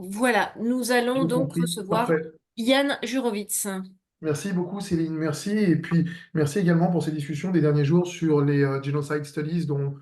Voilà, nous allons J'ai donc compris. recevoir Parfait. Yann Jurovitz. Merci beaucoup, Céline. Merci. Et puis, merci également pour ces discussions des derniers jours sur les Genocide Studies, dont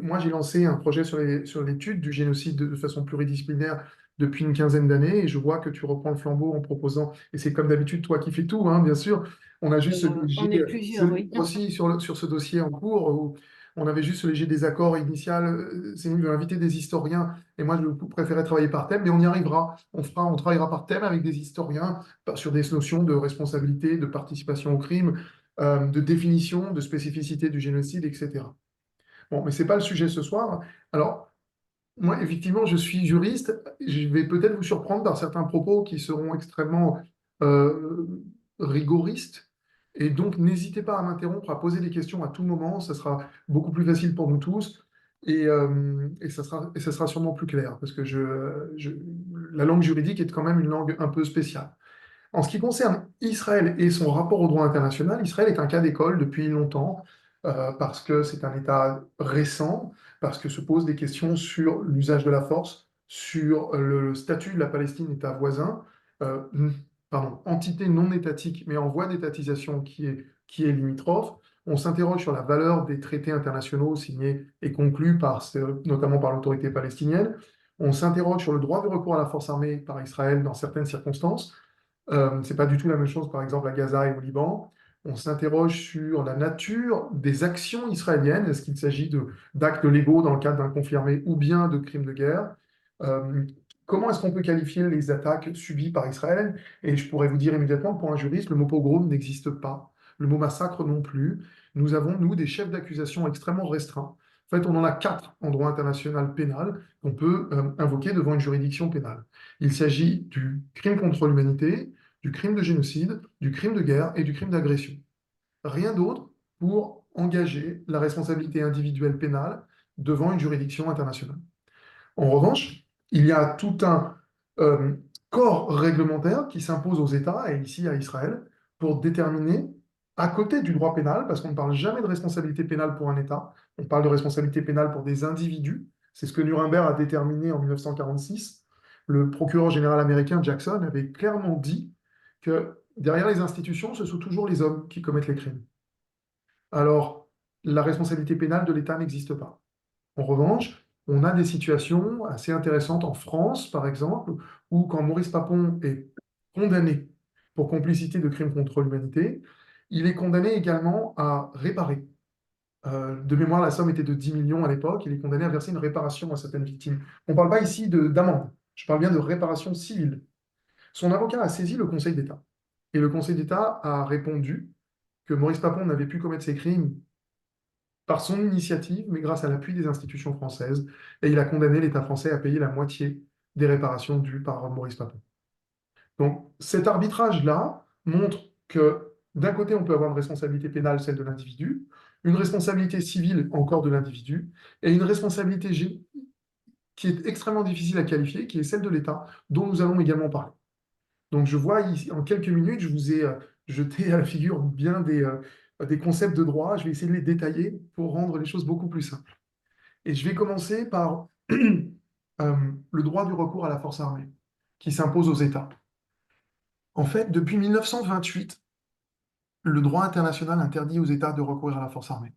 moi, j'ai lancé un projet sur l'étude du génocide de façon pluridisciplinaire depuis une quinzaine d'années. Et je vois que tu reprends le flambeau en proposant, et c'est comme d'habitude toi qui fais tout, hein, bien sûr. On a juste ce léger, On est plusieurs, oui. aussi sur ce dossier en cours, où on avait juste ce léger désaccord initial. Céline veut inviter des historiens, et moi, je préférais travailler par thème, mais on y arrivera. On travaillera par thème avec des historiens sur des notions de responsabilité, de participation au crime, de définition, de spécificité du génocide, etc. Bon, mais ce n'est pas le sujet ce soir. Alors, moi, effectivement, je suis juriste. Je vais peut-être vous surprendre par certains propos qui seront extrêmement euh, rigoristes. Et donc, n'hésitez pas à m'interrompre, à poser des questions à tout moment. Ça sera beaucoup plus facile pour nous tous. Et ça sera sûrement plus clair, parce que la langue juridique est quand même une langue un peu spéciale. En ce qui concerne Israël et son rapport au droit international, Israël est un cas d'école depuis longtemps, parce que c'est un État récent, parce que se posent des questions sur l'usage de la force, sur le statut de la Palestine, État voisin, euh, pardon, entité non étatique, mais en voie d'étatisation qui est limitrophe. On s'interroge sur la valeur des traités internationaux signés et conclus notamment par l'autorité palestinienne. On s'interroge sur le droit de recours à la force armée par Israël dans certaines circonstances. C'est pas du tout la même chose, par exemple, à Gaza et au Liban. On s'interroge sur la nature des actions israéliennes. Est-ce qu'il s'agit d'actes légaux dans le cadre d'un conflit armé ou bien de crimes de guerre? Euh, Comment est-ce qu'on peut qualifier les attaques subies par Israël? Et je pourrais vous dire immédiatement que pour un juriste, le mot pogrom n'existe pas. Le mot massacre non plus. Nous avons, nous, des chefs d'accusation extrêmement restreints. En fait, on en a quatre en droit international pénal qu'on peut invoquer devant une juridiction pénale. Il s'agit du crime contre l'humanité, du crime de génocide, du crime de guerre et du crime d'agression. Rien d'autre pour engager la responsabilité individuelle pénale devant une juridiction internationale. En revanche, il y a tout un euh, corps réglementaire qui s'impose aux États, et ici à Israël, pour déterminer, à côté du droit pénal, parce qu'on ne parle jamais de responsabilité pénale pour un État, on parle de responsabilité pénale pour des individus. C'est ce que Nuremberg a déterminé en 1946. Le procureur général américain Jackson avait clairement dit que derrière les institutions, ce sont toujours les hommes qui commettent les crimes. Alors, la responsabilité pénale de l'État n'existe pas. En revanche, on a des situations assez intéressantes en France, par exemple, où quand Maurice Papon est condamné pour complicité de crimes contre l'humanité, il est condamné également à réparer. De mémoire, la somme était de 10 millions à l'époque. Il est condamné à verser une réparation à certaines victimes. On ne parle pas ici d'amende. Je parle bien de réparation civile. Son avocat a saisi le Conseil d'État. Et le Conseil d'État a répondu que Maurice Papon n'avait pu commettre ses crimes par son initiative, mais grâce à l'appui des institutions françaises, et il a condamné l'État français à payer la moitié des réparations dues par Maurice Papon. Donc cet arbitrage-là montre que d'un côté, on peut avoir une responsabilité pénale, celle de l'individu, une responsabilité civile, encore de l'individu, et une responsabilité qui est extrêmement difficile à qualifier, qui est celle de l'État, dont nous allons également parler. Donc je vois ici, en quelques minutes, je vous ai jeté à la figure bien des concepts de droit. Je vais essayer de les détailler pour rendre les choses beaucoup plus simples. Et je vais commencer par le droit du recours à la force armée, qui s'impose aux États. En fait, depuis 1928, le droit international interdit aux États de recourir à la force armée.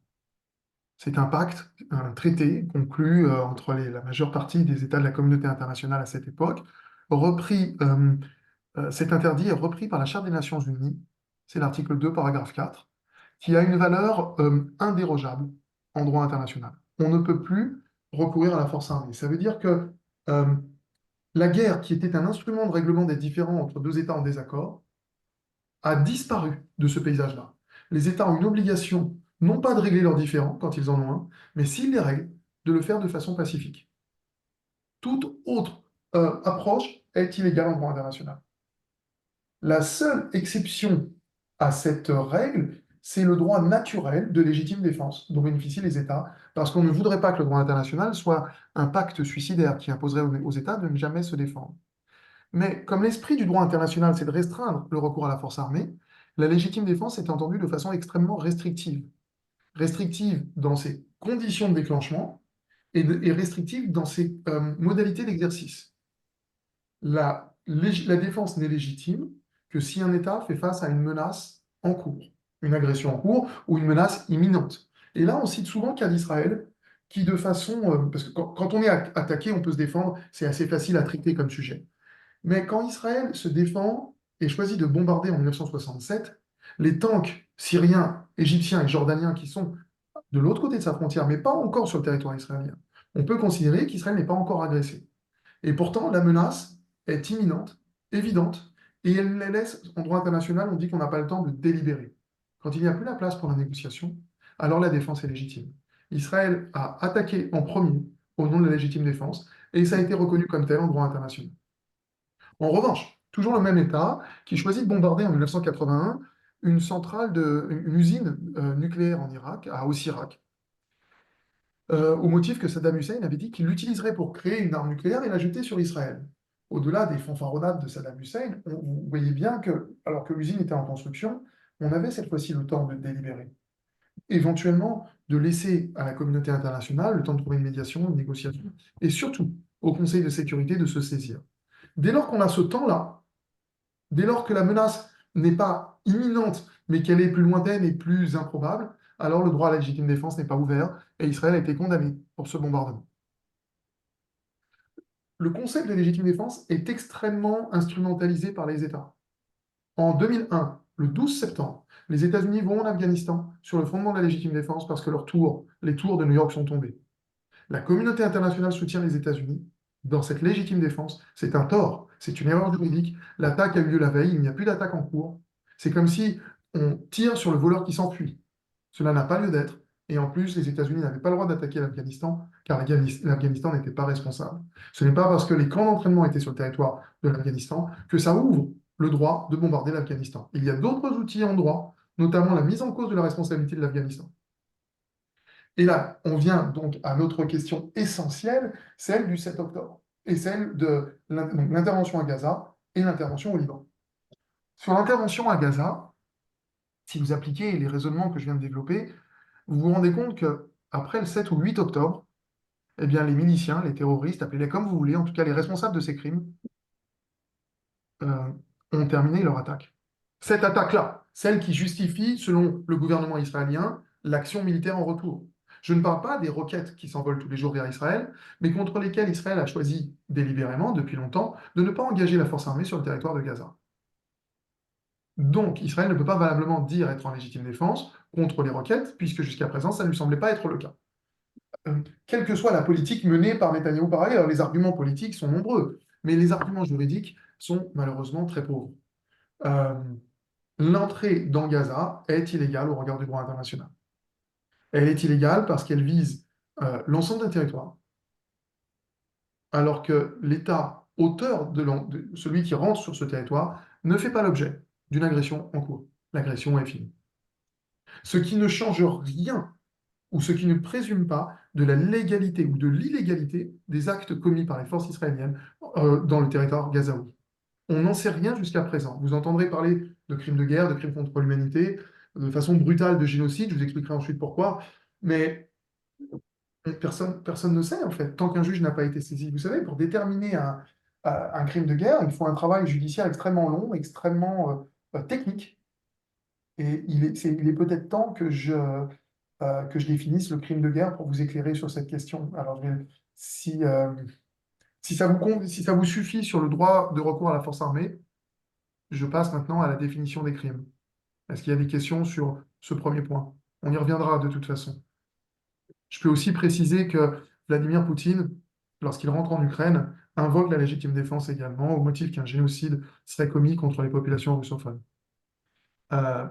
C'est un pacte, un traité conclu entre la majeure partie des États de la communauté internationale à cette époque. Cet interdit est repris par la Charte des Nations Unies, c'est l'article 2, paragraphe 4, qui a une valeur indérogeable en droit international. On ne peut plus recourir à la force armée. Ça veut dire que euh, la guerre, qui était un instrument de règlement des différends entre deux États en désaccord, a disparu de ce paysage-là. Les États ont une obligation, non pas de régler leurs différends quand ils en ont un, mais s'ils les règlent, de le faire de façon pacifique. Toute autre approche est illégale en droit international. La seule exception à cette règle, c'est le droit naturel de légitime défense dont bénéficient les États, parce qu'on ne voudrait pas que le droit international soit un pacte suicidaire qui imposerait aux États de ne jamais se défendre. Mais comme l'esprit du droit international, c'est de restreindre le recours à la force armée, la légitime défense est entendue de façon extrêmement restrictive. Restrictive dans ses conditions de déclenchement et restrictive dans ses modalités d'exercice. la défense n'est légitime que si un État fait face à une menace en cours, une agression en cours ou une menace imminente. Et là, on cite souvent le cas d'Israël, qui de façon... parce que quand on est attaqué, on peut se défendre, c'est assez facile à traiter comme sujet. Mais quand Israël se défend et choisit de bombarder en 1967, les tanks syriens, égyptiens et jordaniens qui sont de l'autre côté de sa frontière, mais pas encore sur le territoire israélien, on peut considérer qu'Israël n'est pas encore agressé. Et pourtant, la menace est imminente, évidente, et elle les laisse, en droit international, on dit qu'on n'a pas le temps de délibérer. Quand il n'y a plus la place pour la négociation, alors la défense est légitime. Israël a attaqué en premier au nom de la légitime défense, et ça a été reconnu comme tel en droit international. En revanche, toujours le même État qui choisit de bombarder en 1981 une usine nucléaire en Irak, à Osirak, au motif que Saddam Hussein avait dit qu'il l'utiliserait pour créer une arme nucléaire et la jeter sur Israël. Au-delà des fanfaronnades de Saddam Hussein, vous voyez bien que, alors que l'usine était en construction, on avait cette fois-ci le temps de délibérer. Éventuellement, de laisser à la communauté internationale le temps de trouver une médiation, une négociation, et surtout au Conseil de sécurité de se saisir. Dès lors qu'on a ce temps-là, dès lors que la menace n'est pas imminente, mais qu'elle est plus lointaine et plus improbable, alors le droit à la légitime défense n'est pas ouvert et Israël a été condamné pour ce bombardement. Le concept de légitime défense est extrêmement instrumentalisé par les États. En 2001, le 12 septembre, les États-Unis vont en Afghanistan sur le fondement de la légitime défense parce que les tours de New York sont tombées. La communauté internationale soutient les États-Unis dans cette légitime défense. C'est un tort, c'est une erreur juridique. L'attaque a eu lieu la veille, il n'y a plus d'attaque en cours. C'est comme si on tire sur le voleur qui s'enfuit. Cela n'a pas lieu d'être. Et en plus, les États-Unis n'avaient pas le droit d'attaquer l'Afghanistan, car l'Afghanistan n'était pas responsable. Ce n'est pas parce que les camps d'entraînement étaient sur le territoire de l'Afghanistan que ça ouvre le droit de bombarder l'Afghanistan. Il y a d'autres outils en droit, notamment la mise en cause de la responsabilité de l'Afghanistan. Et là, on vient donc à notre question essentielle, celle du 7 octobre, et celle de l'intervention à Gaza et l'intervention au Liban. Sur l'intervention à Gaza, si vous appliquez les raisonnements que je viens de développer, vous vous rendez compte que après le 7 ou 8 octobre, eh bien, les miliciens, les terroristes, appelez-les comme vous voulez, en tout cas les responsables de ces crimes, euh, ont terminé leur attaque. Cette attaque-là, celle qui justifie, selon le gouvernement israélien, l'action militaire en retour. Je ne parle pas des roquettes qui s'envolent tous les jours vers Israël, mais contre lesquelles Israël a choisi délibérément, depuis longtemps, de ne pas engager la force armée sur le territoire de Gaza. Donc, Israël ne peut pas valablement dire être en légitime défense contre les roquettes, puisque jusqu'à présent, ça ne lui semblait pas être le cas. Quelle que soit la politique menée par Netanyahou par ailleurs, les arguments politiques sont nombreux, mais les arguments juridiques sont malheureusement très pauvres. Euh, L'entrée dans Gaza est illégale au regard du droit international. Elle est illégale parce qu'elle vise l'ensemble d'un territoire, alors que l'État auteur de celui qui rentre sur ce territoire ne fait pas l'objet d'une agression en cours. L'agression est finie. Ce qui ne change rien ou ce qui ne présume pas de la légalité ou de l'illégalité des actes commis par les forces israéliennes dans le territoire gazaoui. On n'en sait rien jusqu'à présent. Vous entendrez parler de crimes de guerre, de crimes contre l'humanité, de façon brutale de génocide, je vous expliquerai ensuite pourquoi, mais personne ne sait en fait, tant qu'un juge n'a pas été saisi. Vous savez, pour déterminer un crime de guerre, il faut un travail judiciaire extrêmement long, extrêmement technique, et il est peut-être temps que je définisse le crime de guerre pour vous éclairer sur cette question. Alors, si, si ça vous suffit sur le droit de recours à la force armée, je passe maintenant à la définition des crimes. Est-ce qu'il y a des questions sur ce premier point? On y reviendra de toute façon. Je peux aussi préciser que Vladimir Poutine, lorsqu'il rentre en Ukraine, invoque la légitime défense également au motif qu'un génocide serait commis contre les populations russophones. Euh,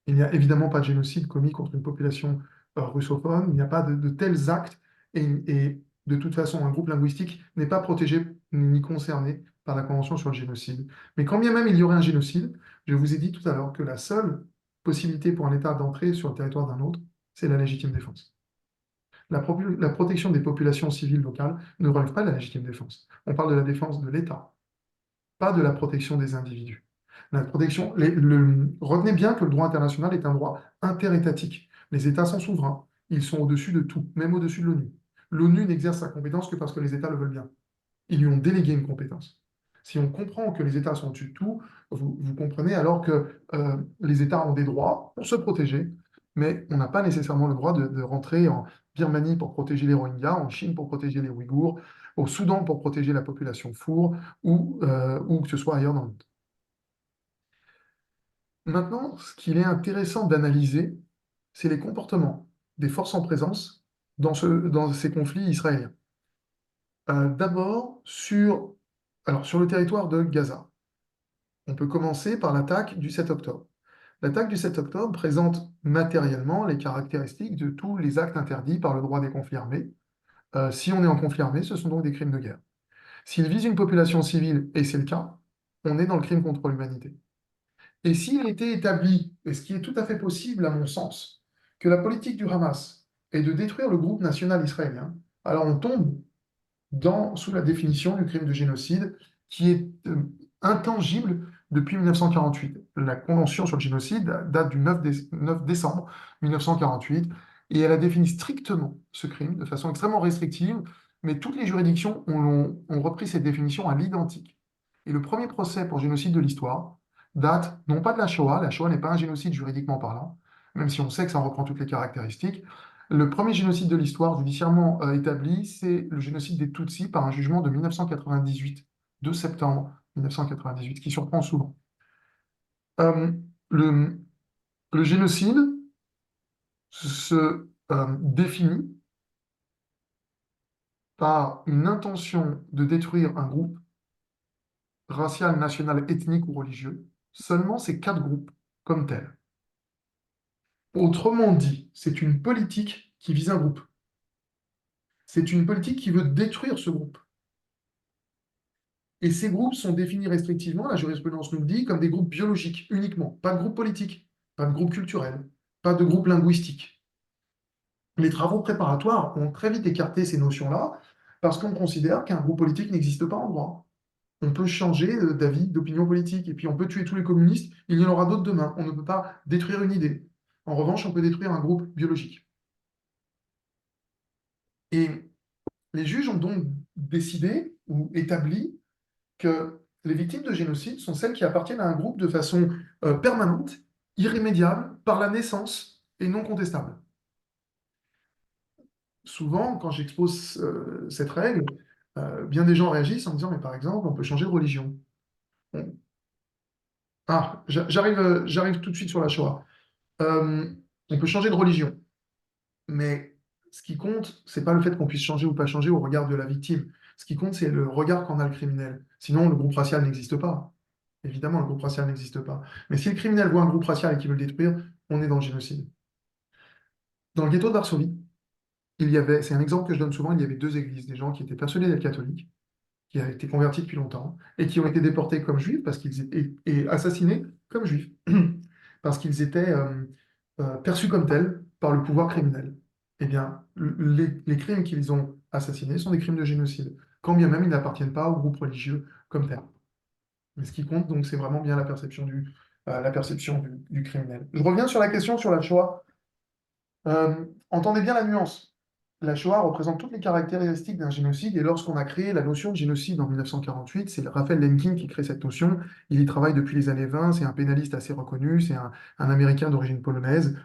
il n'y a évidemment pas de génocide commis contre une population russophone, il n'y a pas de tels actes, et de toute façon, un groupe linguistique n'est pas protégé ni concerné par la Convention sur le génocide. Mais quand bien même il y aurait un génocide, je vous ai dit tout à l'heure que la seule possibilité pour un État d'entrer sur le territoire d'un autre, c'est la légitime défense. La protection des populations civiles locales ne relève pas de la légitime défense. On parle de la défense de l'État, pas de la protection des individus. La protection, retenez bien que le droit international est un droit interétatique. Les États sont souverains, ils sont au-dessus de tout, même au-dessus de l'ONU. L'ONU n'exerce sa compétence que parce que les États le veulent bien. ils lui ont délégué une compétence. Si on comprend que les États sont au-dessus de tout, vous comprenez alors que les États ont des droits pour se protéger, mais on n'a pas nécessairement le droit de rentrer en Birmanie pour protéger les Rohingyas, en Chine pour protéger les Ouïghours, au Soudan pour protéger la population four, ou que ce soit ailleurs dans le monde. Maintenant, ce qu'il est intéressant d'analyser, c'est les comportements des forces en présence dans ces conflits israéliens. D'abord, sur le territoire de Gaza. On peut commencer par l'attaque du 7 octobre. L'attaque du 7 octobre présente matériellement les caractéristiques de tous les actes interdits par le droit des conflits armés. Si on est en conflit armé, ce sont donc des crimes de guerre. S'il vise une population civile, et c'est le cas, on est dans le crime contre l'humanité. Et s'il était établi, et ce qui est tout à fait possible à mon sens, que la politique du Hamas est de détruire le groupe national israélien, alors on tombe sous la définition du crime de génocide qui est intangible depuis 1948. La Convention sur le génocide date du 9 décembre 1948 et elle a défini strictement ce crime de façon extrêmement restrictive, mais toutes les juridictions ont repris cette définition à l'identique. Et le premier procès pour génocide de l'histoire date non pas de la Shoah n'est pas un génocide juridiquement parlant, même si on sait que ça en reprend toutes les caractéristiques. Le premier génocide de l'histoire judiciairement établi, c'est le génocide des Tutsis par un jugement de 1998, 2 septembre 1998, qui surprend souvent. Euh, le, le génocide se définit par une intention de détruire un groupe racial, national, ethnique ou religieux, seulement ces quatre groupes comme tels. Autrement dit, c'est une politique qui vise un groupe. C'est une politique qui veut détruire ce groupe. Et ces groupes sont définis restrictivement, la jurisprudence nous le dit, comme des groupes biologiques uniquement, pas de groupe politique, pas de groupe culturel, pas de groupe linguistique. Les travaux préparatoires ont très vite écarté ces notions-là parce qu'on considère qu'un groupe politique n'existe pas en droit. On peut changer d'avis, d'opinion politique, et puis on peut tuer tous les communistes, il y en aura d'autres demain. On ne peut pas détruire une idée. En revanche, on peut détruire un groupe biologique. Et les juges ont donc décidé ou établi que les victimes de génocide sont celles qui appartiennent à un groupe de façon permanente, irrémédiable, par la naissance et non contestable. Souvent, quand j'expose cette règle, bien des gens réagissent en me disant, mais par exemple, on peut changer de religion. On- Ah, j'arrive tout de suite sur la Shoah. Euh, on peut changer de religion, mais ce qui compte, c'est pas le fait qu'on puisse changer ou pas changer au regard de la victime. Ce qui compte, c'est le regard qu'en a le criminel. Sinon, le groupe racial n'existe pas. Évidemment, le groupe racial n'existe pas. Mais si le criminel voit un groupe racial et qu'il veut le détruire, on est dans le génocide. Dans le ghetto de Varsovie, c'est un exemple que je donne souvent, il y avait deux églises, des gens qui étaient persuadés d'être catholiques, qui avaient été convertis depuis longtemps, et qui ont été déportés comme juifs et assassinés comme juifs, parce qu'ils étaient perçus comme tels par le pouvoir criminel. Eh bien, les crimes qu'ils ont assassinés sont des crimes de génocide, quand bien même ils n'appartiennent pas au groupe religieux comme tel. Mais ce qui compte, donc, c'est vraiment bien la perception du criminel. Je reviens sur la question sur la Shoah. Entendez bien la nuance. La Shoah représente toutes les caractéristiques d'un génocide, et lorsqu'on a créé la notion de génocide en 1948, c'est Raphaël Lemkin qui crée cette notion. Il y travaille depuis les années 20, c'est un pénaliste assez reconnu, c'est un Américain d'origine polonaise.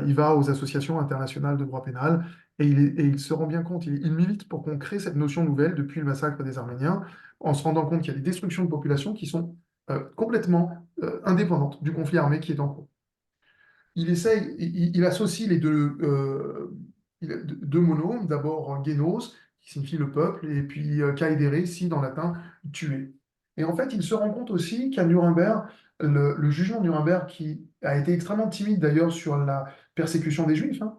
Il va aux associations internationales de droit pénal, et il se rend bien compte, il milite pour qu'on crée cette notion nouvelle depuis le massacre des Arméniens, en se rendant compte qu'il y a des destructions de populations qui sont complètement indépendantes du conflit armé qui est en cours. Il associe les deux monomes, d'abord genos, qui signifie le peuple, et puis caedere, ici dans latin, tuer. Et en fait, il se rend compte aussi qu'à Nuremberg, le jugement de Nuremberg, qui a été extrêmement timide d'ailleurs sur la persécution des Juifs, hein,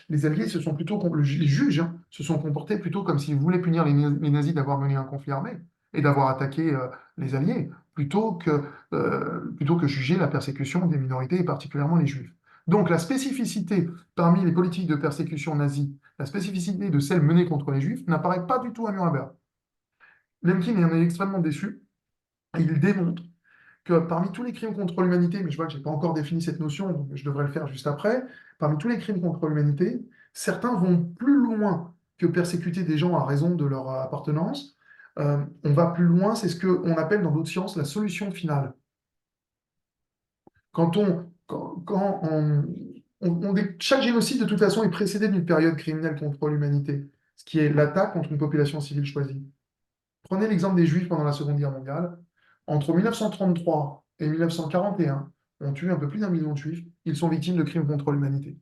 les Alliés les juges se sont comportés plutôt comme s'ils voulaient punir les nazis d'avoir mené un conflit armé et d'avoir attaqué les Alliés, plutôt que juger la persécution des minorités et particulièrement les Juifs. Donc la spécificité parmi les politiques de persécution nazie, la spécificité de celle menée contre les Juifs n'apparaît pas du tout à Nuremberg. Lemkin en est extrêmement déçu et il démontre que parmi tous les crimes contre l'humanité, mais je vois que je n'ai pas encore défini cette notion, donc je devrais le faire juste après, parmi tous les crimes contre l'humanité, certains vont plus loin que persécuter des gens à raison de leur appartenance. On va plus loin, c'est ce qu'on appelle dans d'autres sciences la solution finale. Chaque génocide, de toute façon, est précédé d'une période criminelle contre l'humanité, ce qui est l'attaque contre une population civile choisie. Prenez l'exemple des Juifs pendant la Seconde Guerre mondiale. Entre 1933 et 1941, on tue un peu plus d'1 million de Juifs. Ils sont victimes de crimes contre l'humanité.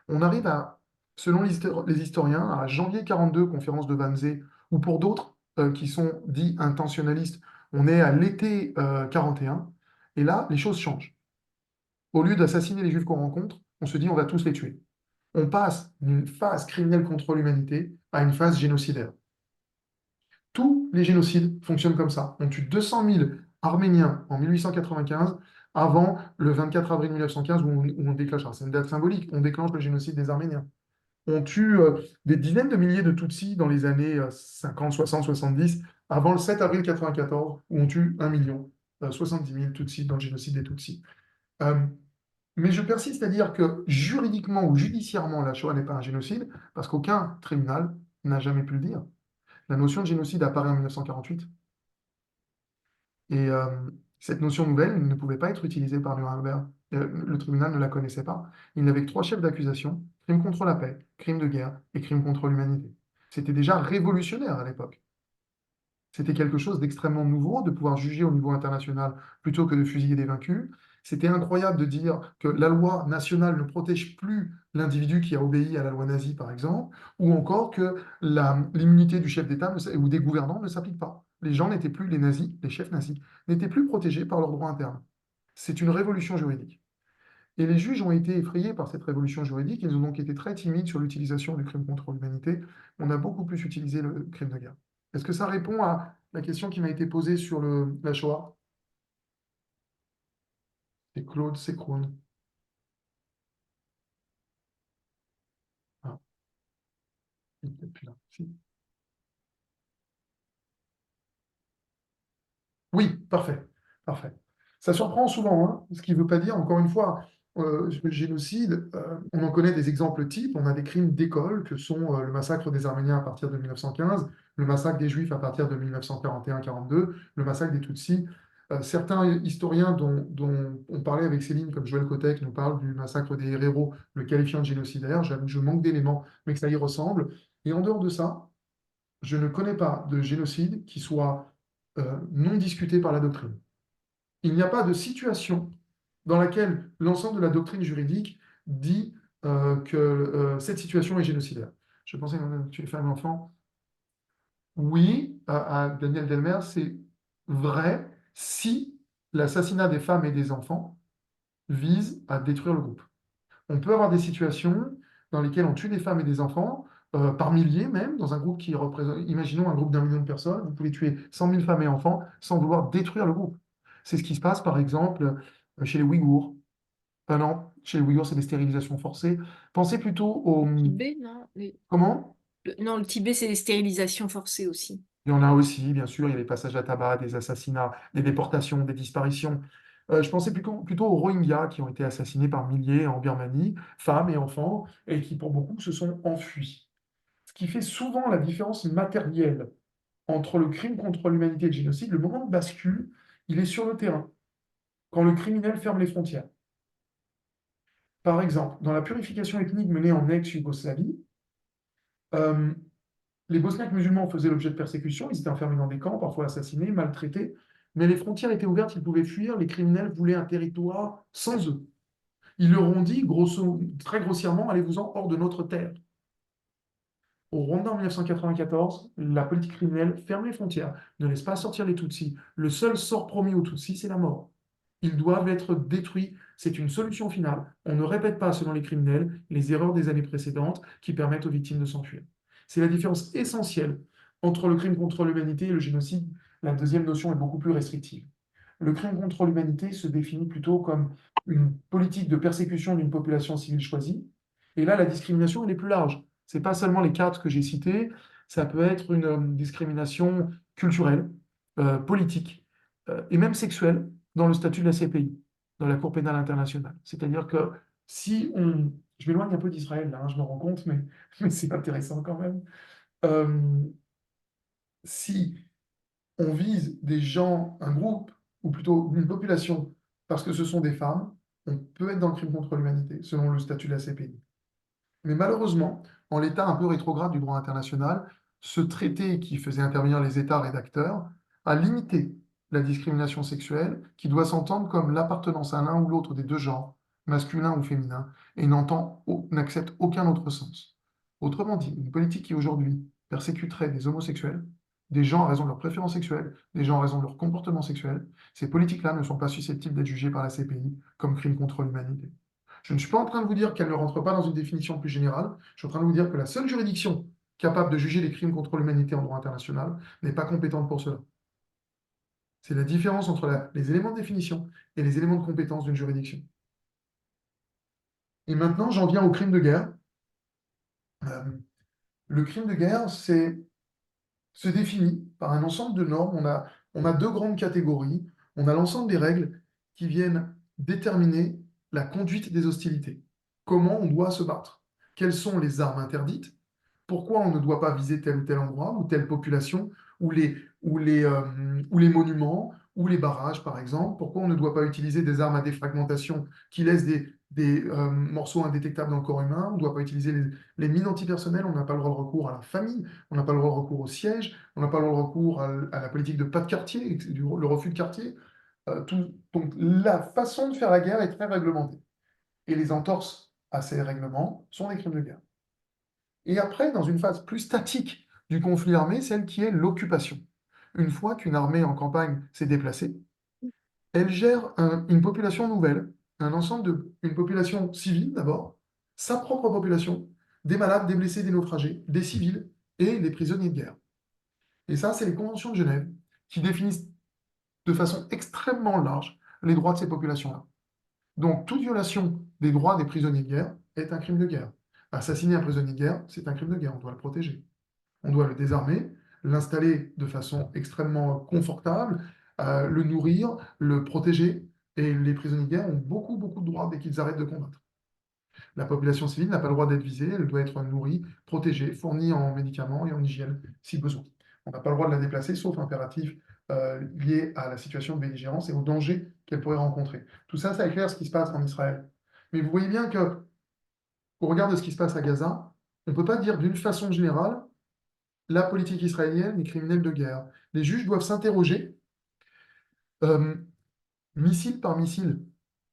On arrive à, selon les historiens, à janvier 42, conférence de Wannsee, ou pour d'autres qui sont dits intentionnalistes, on est à l'été 41, et là, les choses changent. Au lieu d'assassiner les Juifs qu'on rencontre, on se dit on va tous les tuer. On passe d'une phase criminelle contre l'humanité à une phase génocidaire. Tous les génocides fonctionnent comme ça. On tue 200 000 Arméniens en 1895 avant le 24 avril 1915 où on déclenche, c'est une date symbolique, on déclenche le génocide des Arméniens. On tue des dizaines de milliers de Tutsis dans les années 50, 60, 70 avant le 7 avril 1994 où on tue 1 million, 70 000 Tutsis dans le génocide des Tutsis. Euh, mais je persiste à dire que juridiquement ou judiciairement, la Shoah n'est pas un génocide, parce qu'aucun tribunal n'a jamais pu le dire. La notion de génocide apparaît en 1948. Et cette notion nouvelle ne pouvait pas être utilisée par Nuremberg. Le tribunal ne la connaissait pas. Il n'avait que 3 chefs d'accusation, crime contre la paix, crime de guerre et crime contre l'humanité. C'était déjà révolutionnaire à l'époque. C'était quelque chose d'extrêmement nouveau de pouvoir juger au niveau international plutôt que de fusiller des vaincus. C'était incroyable de dire que la loi nationale ne protège plus l'individu qui a obéi à la loi nazie, par exemple, ou encore que l'immunité du chef d'État ou des gouvernants ne s'applique pas. Les gens n'étaient plus, les nazis, les chefs nazis, n'étaient plus protégés par leur droit interne. C'est une révolution juridique. Et les juges ont été effrayés par cette révolution juridique. Ils ont donc été très timides sur l'utilisation du crime contre l'humanité. On a beaucoup plus utilisé le crime de guerre. Est-ce que ça répond à la question qui m'a été posée sur la Shoah? C'est Claude Sécroune. Ah, il est peut-être plus là. Si. Oui, parfait. Parfait. Ça surprend souvent, hein, ce qui ne veut pas dire, encore une fois, le génocide, on en connaît des exemples types. On a des crimes d'école que sont le massacre des Arméniens à partir de 1915, le massacre des Juifs à partir de 1941-42, le massacre des Tutsis. Certains historiens dont on parlait avec Céline, comme Joël Kotek, nous parlent du massacre des Héréros, le qualifiant de génocidaire. J'avoue que je manque d'éléments, mais que ça y ressemble. Et en dehors de ça, je ne connais pas de génocide qui soit non discuté par la doctrine. Il n'y a pas de situation dans laquelle l'ensemble de la doctrine juridique dit que cette situation est génocidaire. Je pensais que tu es femme enfant. Oui, à Daniel Delmer, c'est vrai si l'assassinat des femmes et des enfants vise à détruire le groupe. On peut avoir des situations dans lesquelles on tue des femmes et des enfants, par milliers même, dans un groupe qui représente, imaginons un groupe d'1 million de personnes, vous pouvez tuer 100 000 femmes et enfants sans vouloir détruire le groupe. C'est ce qui se passe, par exemple, chez les Ouïghours. Non, chez les Ouïghours, c'est des stérilisations forcées. Pensez plutôt au... Tibet, non? Comment? Non, le Tibet, c'est les stérilisations forcées aussi. Il y en a aussi, bien sûr, il y a les passages à tabac, des assassinats, des déportations, des disparitions. Je pensais plutôt aux Rohingyas qui ont été assassinés par milliers en Birmanie, femmes et enfants, et qui, pour beaucoup, se sont enfuis. Ce qui fait souvent la différence matérielle entre le crime contre l'humanité et le génocide, le moment de bascule, il est sur le terrain, quand le criminel ferme les frontières. Par exemple, dans la purification ethnique menée en ex-Yougoslavie, euh, les Bosniaques musulmans faisaient l'objet de persécutions, ils étaient enfermés dans des camps, parfois assassinés, maltraités, mais les frontières étaient ouvertes, ils pouvaient fuir, les criminels voulaient un territoire sans eux. Ils leur ont dit, très grossièrement, allez-vous-en hors de notre terre. Au Rwanda en 1994, la politique criminelle ferme les frontières, ne laisse pas sortir les Tutsis. Le seul sort promis aux Tutsis, c'est la mort. Ils doivent être détruits. C'est une solution finale. On ne répète pas, selon les criminels, les erreurs des années précédentes qui permettent aux victimes de s'enfuir. C'est la différence essentielle entre le crime contre l'humanité et le génocide. La deuxième notion est beaucoup plus restrictive. Le crime contre l'humanité se définit plutôt comme une politique de persécution d'une population civile choisie. Et là, la discrimination, elle est plus large. Ce n'est pas seulement les 4 que j'ai cités, ça peut être une discrimination culturelle, politique et même sexuelle dans le statut de la CPI, dans la Cour pénale internationale. C'est-à-dire que si on je m'éloigne un peu d'Israël, là, hein, je me rends compte, mais c'est intéressant quand même. Euh, si on vise des gens, un groupe, ou plutôt une population, parce que ce sont des femmes, on peut être dans le crime contre l'humanité, selon le statut de la CPI. Mais malheureusement, en l'état un peu rétrograde du droit international, ce traité qui faisait intervenir les États rédacteurs a limité la discrimination sexuelle qui doit s'entendre comme l'appartenance à l'un ou l'autre des deux genres, masculin ou féminin, et n'accepte aucun autre sens. Autrement dit, une politique qui aujourd'hui persécuterait des homosexuels, des gens à raison de leur préférence sexuelle, des gens à raison de leur comportement sexuel, ces politiques-là ne sont pas susceptibles d'être jugées par la CPI comme crimes contre l'humanité. Je ne suis pas en train de vous dire qu'elle ne rentre pas dans une définition plus générale. Je suis en train de vous dire que la seule juridiction capable de juger les crimes contre l'humanité en droit international n'est pas compétente pour cela. C'est la différence entre les éléments de définition et les éléments de compétence d'une juridiction. Et maintenant, j'en viens au crime de guerre. Euh, le crime de guerre, se définit par un ensemble de normes. On a deux grandes catégories. On a l'ensemble des règles qui viennent déterminer la conduite des hostilités. Comment on doit se battre? Quelles sont les armes interdites? Pourquoi on ne doit pas viser tel ou tel endroit ou telle population ou les monuments ou les barrages, par exemple? Pourquoi on ne doit pas utiliser des armes à défragmentation qui laissent des morceaux indétectables dans le corps humain? On ne doit pas utiliser les mines antipersonnelles, on n'a pas le droit de recours à la famille, on n'a pas le droit de recours au siège, on n'a pas le droit de recours à la politique de pas de quartier, le refus de quartier. Donc la façon de faire la guerre est très réglementée. Et les entorses à ces règlements sont des crimes de guerre. Et après, dans une phase plus statique du conflit armé, celle qui est l'occupation. Une fois qu'une armée en campagne s'est déplacée, elle gère une population nouvelle, une population civile d'abord, sa propre population, des malades, des blessés, des naufragés, des civils et des prisonniers de guerre. Et ça, c'est les conventions de Genève qui définissent de façon extrêmement large les droits de ces populations-là. Donc, toute violation des droits des prisonniers de guerre est un crime de guerre. Assassiner un prisonnier de guerre, c'est un crime de guerre, on doit le protéger. On doit le désarmer, l'installer de façon extrêmement confortable, le nourrir, le protéger. Et les prisonniers de guerre ont beaucoup, beaucoup de droits dès qu'ils arrêtent de combattre. La population civile n'a pas le droit d'être visée, elle doit être nourrie, protégée, fournie en médicaments et en hygiène si besoin. On n'a pas le droit de la déplacer, sauf impératif lié à la situation de belligérance et aux dangers qu'elle pourrait rencontrer. Tout ça, ça éclaire ce qui se passe en Israël. Mais vous voyez bien que, au regard de ce qui se passe à Gaza, on ne peut pas dire d'une façon générale la politique israélienne est criminelle de guerre. Les juges doivent s'interroger, euh, missile par missile,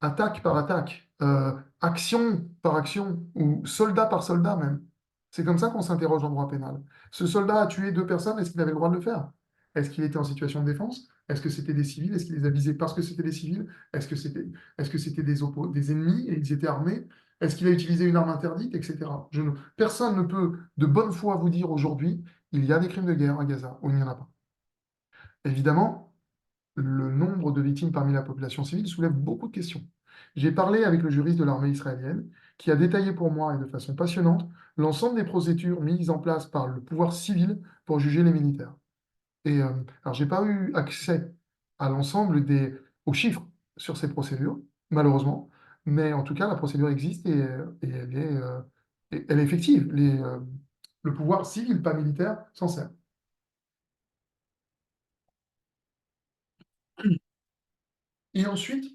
attaque par attaque, action par action, ou soldat par soldat même. C'est comme ça qu'on s'interroge en droit pénal. Ce soldat a tué deux personnes, est-ce qu'il avait le droit de le faire? Est-ce qu'il était en situation de défense? Est-ce que c'était des civils? Est-ce qu'il les a visés parce que c'était des civils? Est-ce que c'était des ennemis et ils étaient armés? Est-ce qu'il a utilisé une arme interdite, etc. Personne ne peut de bonne foi vous dire aujourd'hui il y a des crimes de guerre à Gaza ou il n'y en a pas. Évidemment, le nombre de victimes parmi la population civile soulève beaucoup de questions. J'ai parlé avec le juriste de l'armée israélienne qui a détaillé pour moi et de façon passionnante l'ensemble des procédures mises en place par le pouvoir civil pour juger les militaires. Et alors, j'ai pas eu accès à aux chiffres sur ces procédures, malheureusement, mais en tout cas, la procédure existe et elle est effective. Le pouvoir civil, pas militaire, s'en sert. Et ensuite,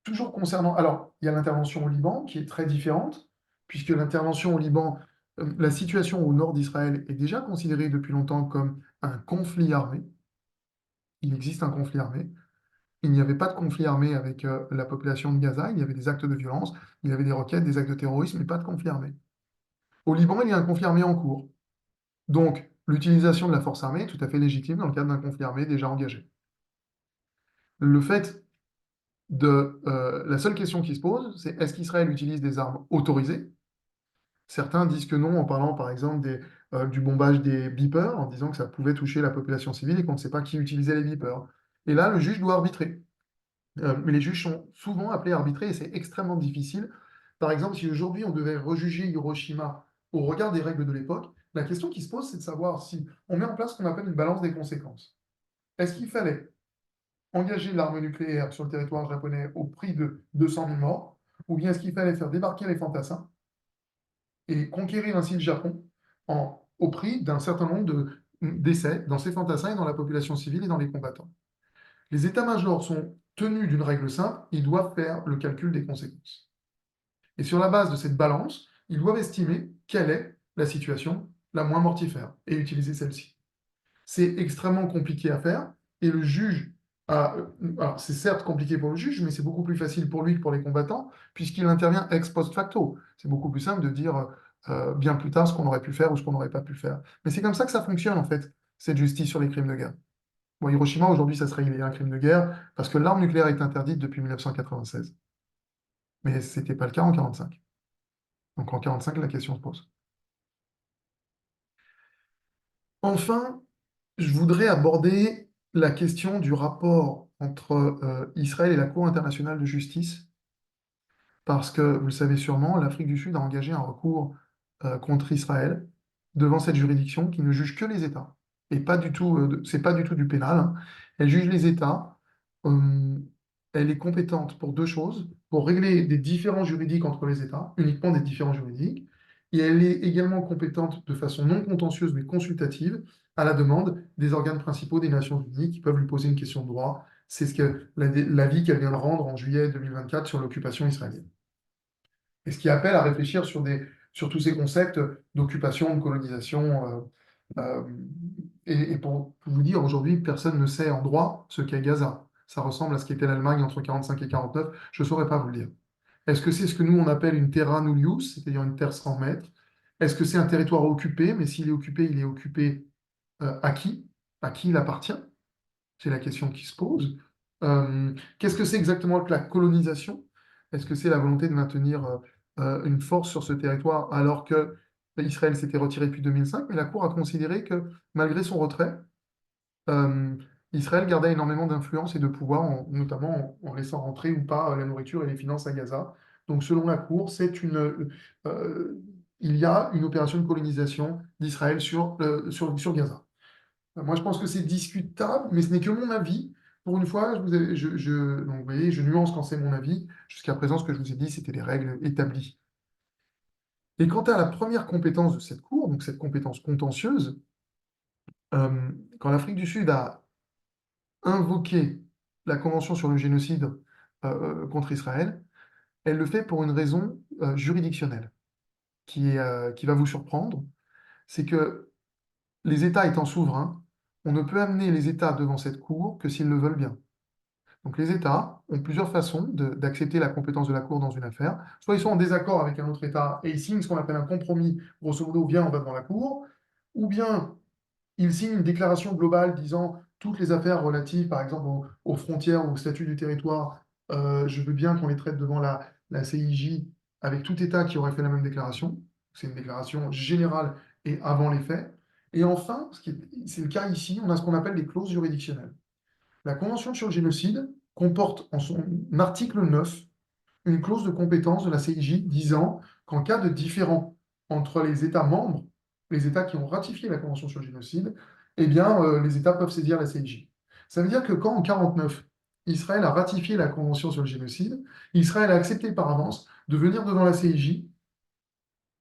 toujours concernant, alors, il y a l'intervention au Liban qui est très différente, puisque l'intervention au Liban, la situation au nord d'Israël est déjà considérée depuis longtemps comme un conflit armé. Il existe un conflit armé. Il n'y avait pas de conflit armé avec la population de Gaza, il y avait des actes de violence, il y avait des requêtes, des actes de terrorisme, mais pas de conflit armé. Au Liban, il y a un conflit armé en cours. Donc, l'utilisation de la force armée est tout à fait légitime dans le cadre d'un conflit armé déjà engagé. Le fait la seule question qui se pose, c'est est-ce qu'Israël utilise des armes autorisées? Certains disent que non, en parlant par exemple du bombage des beepers, en disant que ça pouvait toucher la population civile et qu'on ne sait pas qui utilisait les beepers. Et là, le juge doit arbitrer. Mais les juges sont souvent appelés à arbitrer et c'est extrêmement difficile. Par exemple, si aujourd'hui on devait rejuger Hiroshima au regard des règles de l'époque, la question qui se pose, c'est de savoir si on met en place ce qu'on appelle une balance des conséquences. Est-ce qu'il fallait engager l'arme nucléaire sur le territoire japonais au prix de 200 000 morts, ou bien est-ce qu'il fallait faire débarquer les fantassins et conquérir ainsi le Japon au prix d'un certain nombre d'essais dans ces fantassins et dans la population civile et dans les combattants. Les états-majors sont tenus d'une règle simple, ils doivent faire le calcul des conséquences. Et sur la base de cette balance, ils doivent estimer quelle est la situation la moins mortifère et utiliser celle-ci. C'est extrêmement compliqué à faire et le juge alors c'est certes compliqué pour le juge, mais c'est beaucoup plus facile pour lui que pour les combattants, puisqu'il intervient ex post facto. C'est beaucoup plus simple de dire bien plus tard ce qu'on aurait pu faire ou ce qu'on n'aurait pas pu faire. Mais c'est comme ça que ça fonctionne, en fait, cette justice sur les crimes de guerre. Bon, Hiroshima, aujourd'hui, ça serait un crime de guerre, parce que l'arme nucléaire est interdite depuis 1996. Mais ce n'était pas le cas en 1945. Donc en 1945, la question se pose. Enfin, je voudrais aborder la question du rapport entre Israël et la Cour internationale de justice, parce que, vous le savez sûrement, l'Afrique du Sud a engagé un recours contre Israël devant cette juridiction qui ne juge que les États. Et pas du tout, c'est pas du tout du pénal, hein. Elle juge les États. euh, Elle est compétente pour deux choses, pour régler des différends juridiques entre les États, uniquement des différends juridiques, et elle est également compétente de façon non contentieuse mais consultative à la demande des organes principaux des Nations Unies qui peuvent lui poser une question de droit. C'est ce que l'avis qu'elle vient de rendre en juillet 2024 sur l'occupation israélienne. Et ce qui appelle à réfléchir sur tous ces concepts d'occupation, de colonisation. Et pour vous dire, aujourd'hui, personne ne sait en droit ce qu'est Gaza. Ça ressemble à ce qu'était l'Allemagne entre 1945 et 1949. Je ne saurais pas vous le dire. Est-ce que c'est ce que nous, on appelle une terra nullius, c'est-à-dire une terre sans maître? Est-ce que c'est un territoire occupé? Mais s'il est occupé, il est occupé à qui? À qui il appartient? C'est la question qui se pose. Qu'est-ce que c'est exactement que la colonisation? Est-ce que c'est la volonté de maintenir une force sur ce territoire alors que Israël s'était retiré depuis 2005, mais la Cour a considéré que malgré son retrait, euh, Israël gardait énormément d'influence et de pouvoir, notamment en laissant rentrer ou pas la nourriture et les finances à Gaza. Donc selon la Cour, il y a une opération de colonisation d'Israël sur Gaza. Moi, je pense que c'est discutable, mais ce n'est que mon avis. Pour une fois, donc, vous voyez, je nuance quand c'est mon avis. Jusqu'à présent, ce que je vous ai dit, c'était les règles établies. Et quant à la première compétence de cette Cour, donc cette compétence contentieuse, quand l'Afrique du Sud a invoqué la Convention sur le génocide contre Israël, elle le fait pour une raison juridictionnelle qui va vous surprendre. C'est que les États étant souverains, on ne peut amener les États devant cette Cour que s'ils le veulent bien. Donc les États ont plusieurs façons d'accepter la compétence de la Cour dans une affaire. Soit ils sont en désaccord avec un autre État et ils signent ce qu'on appelle un compromis, grosso modo, bien on va devant la Cour, ou bien ils signent une déclaration globale disant toutes les affaires relatives, par exemple, aux frontières ou au statut du territoire, je veux bien qu'on les traite devant la CIJ avec tout État qui aurait fait la même déclaration. C'est une déclaration générale et avant les faits. Et enfin, c'est le cas ici, on a ce qu'on appelle les clauses juridictionnelles. La Convention sur le génocide comporte en son article 9 une clause de compétence de la CIJ disant qu'en cas de différend entre les États membres, les États qui ont ratifié la Convention sur le génocide, eh bien, les États peuvent saisir la CIJ. Ça veut dire que quand, en 1949, Israël a ratifié la Convention sur le génocide, Israël a accepté par avance de venir devant la CIJ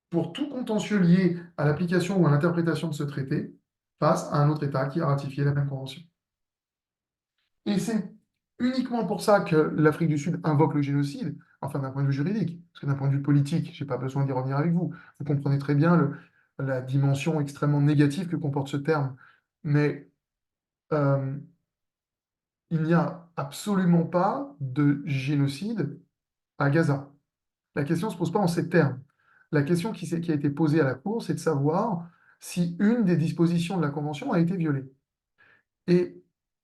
pour tout contentieux lié à l'application ou à l'interprétation de ce traité face à un autre État qui a ratifié la même Convention. Et c'est uniquement pour ça que l'Afrique du Sud invoque le génocide, enfin d'un point de vue juridique, parce que d'un point de vue politique, je n'ai pas besoin d'y revenir avec vous. Vous comprenez très bien la dimension extrêmement négative que comporte ce terme. Mais euh, il n'y a absolument pas de génocide à Gaza. La question ne se pose pas en ces termes. La question qui a été posée à la Cour, c'est de savoir si une des dispositions de la Convention a été violée. Et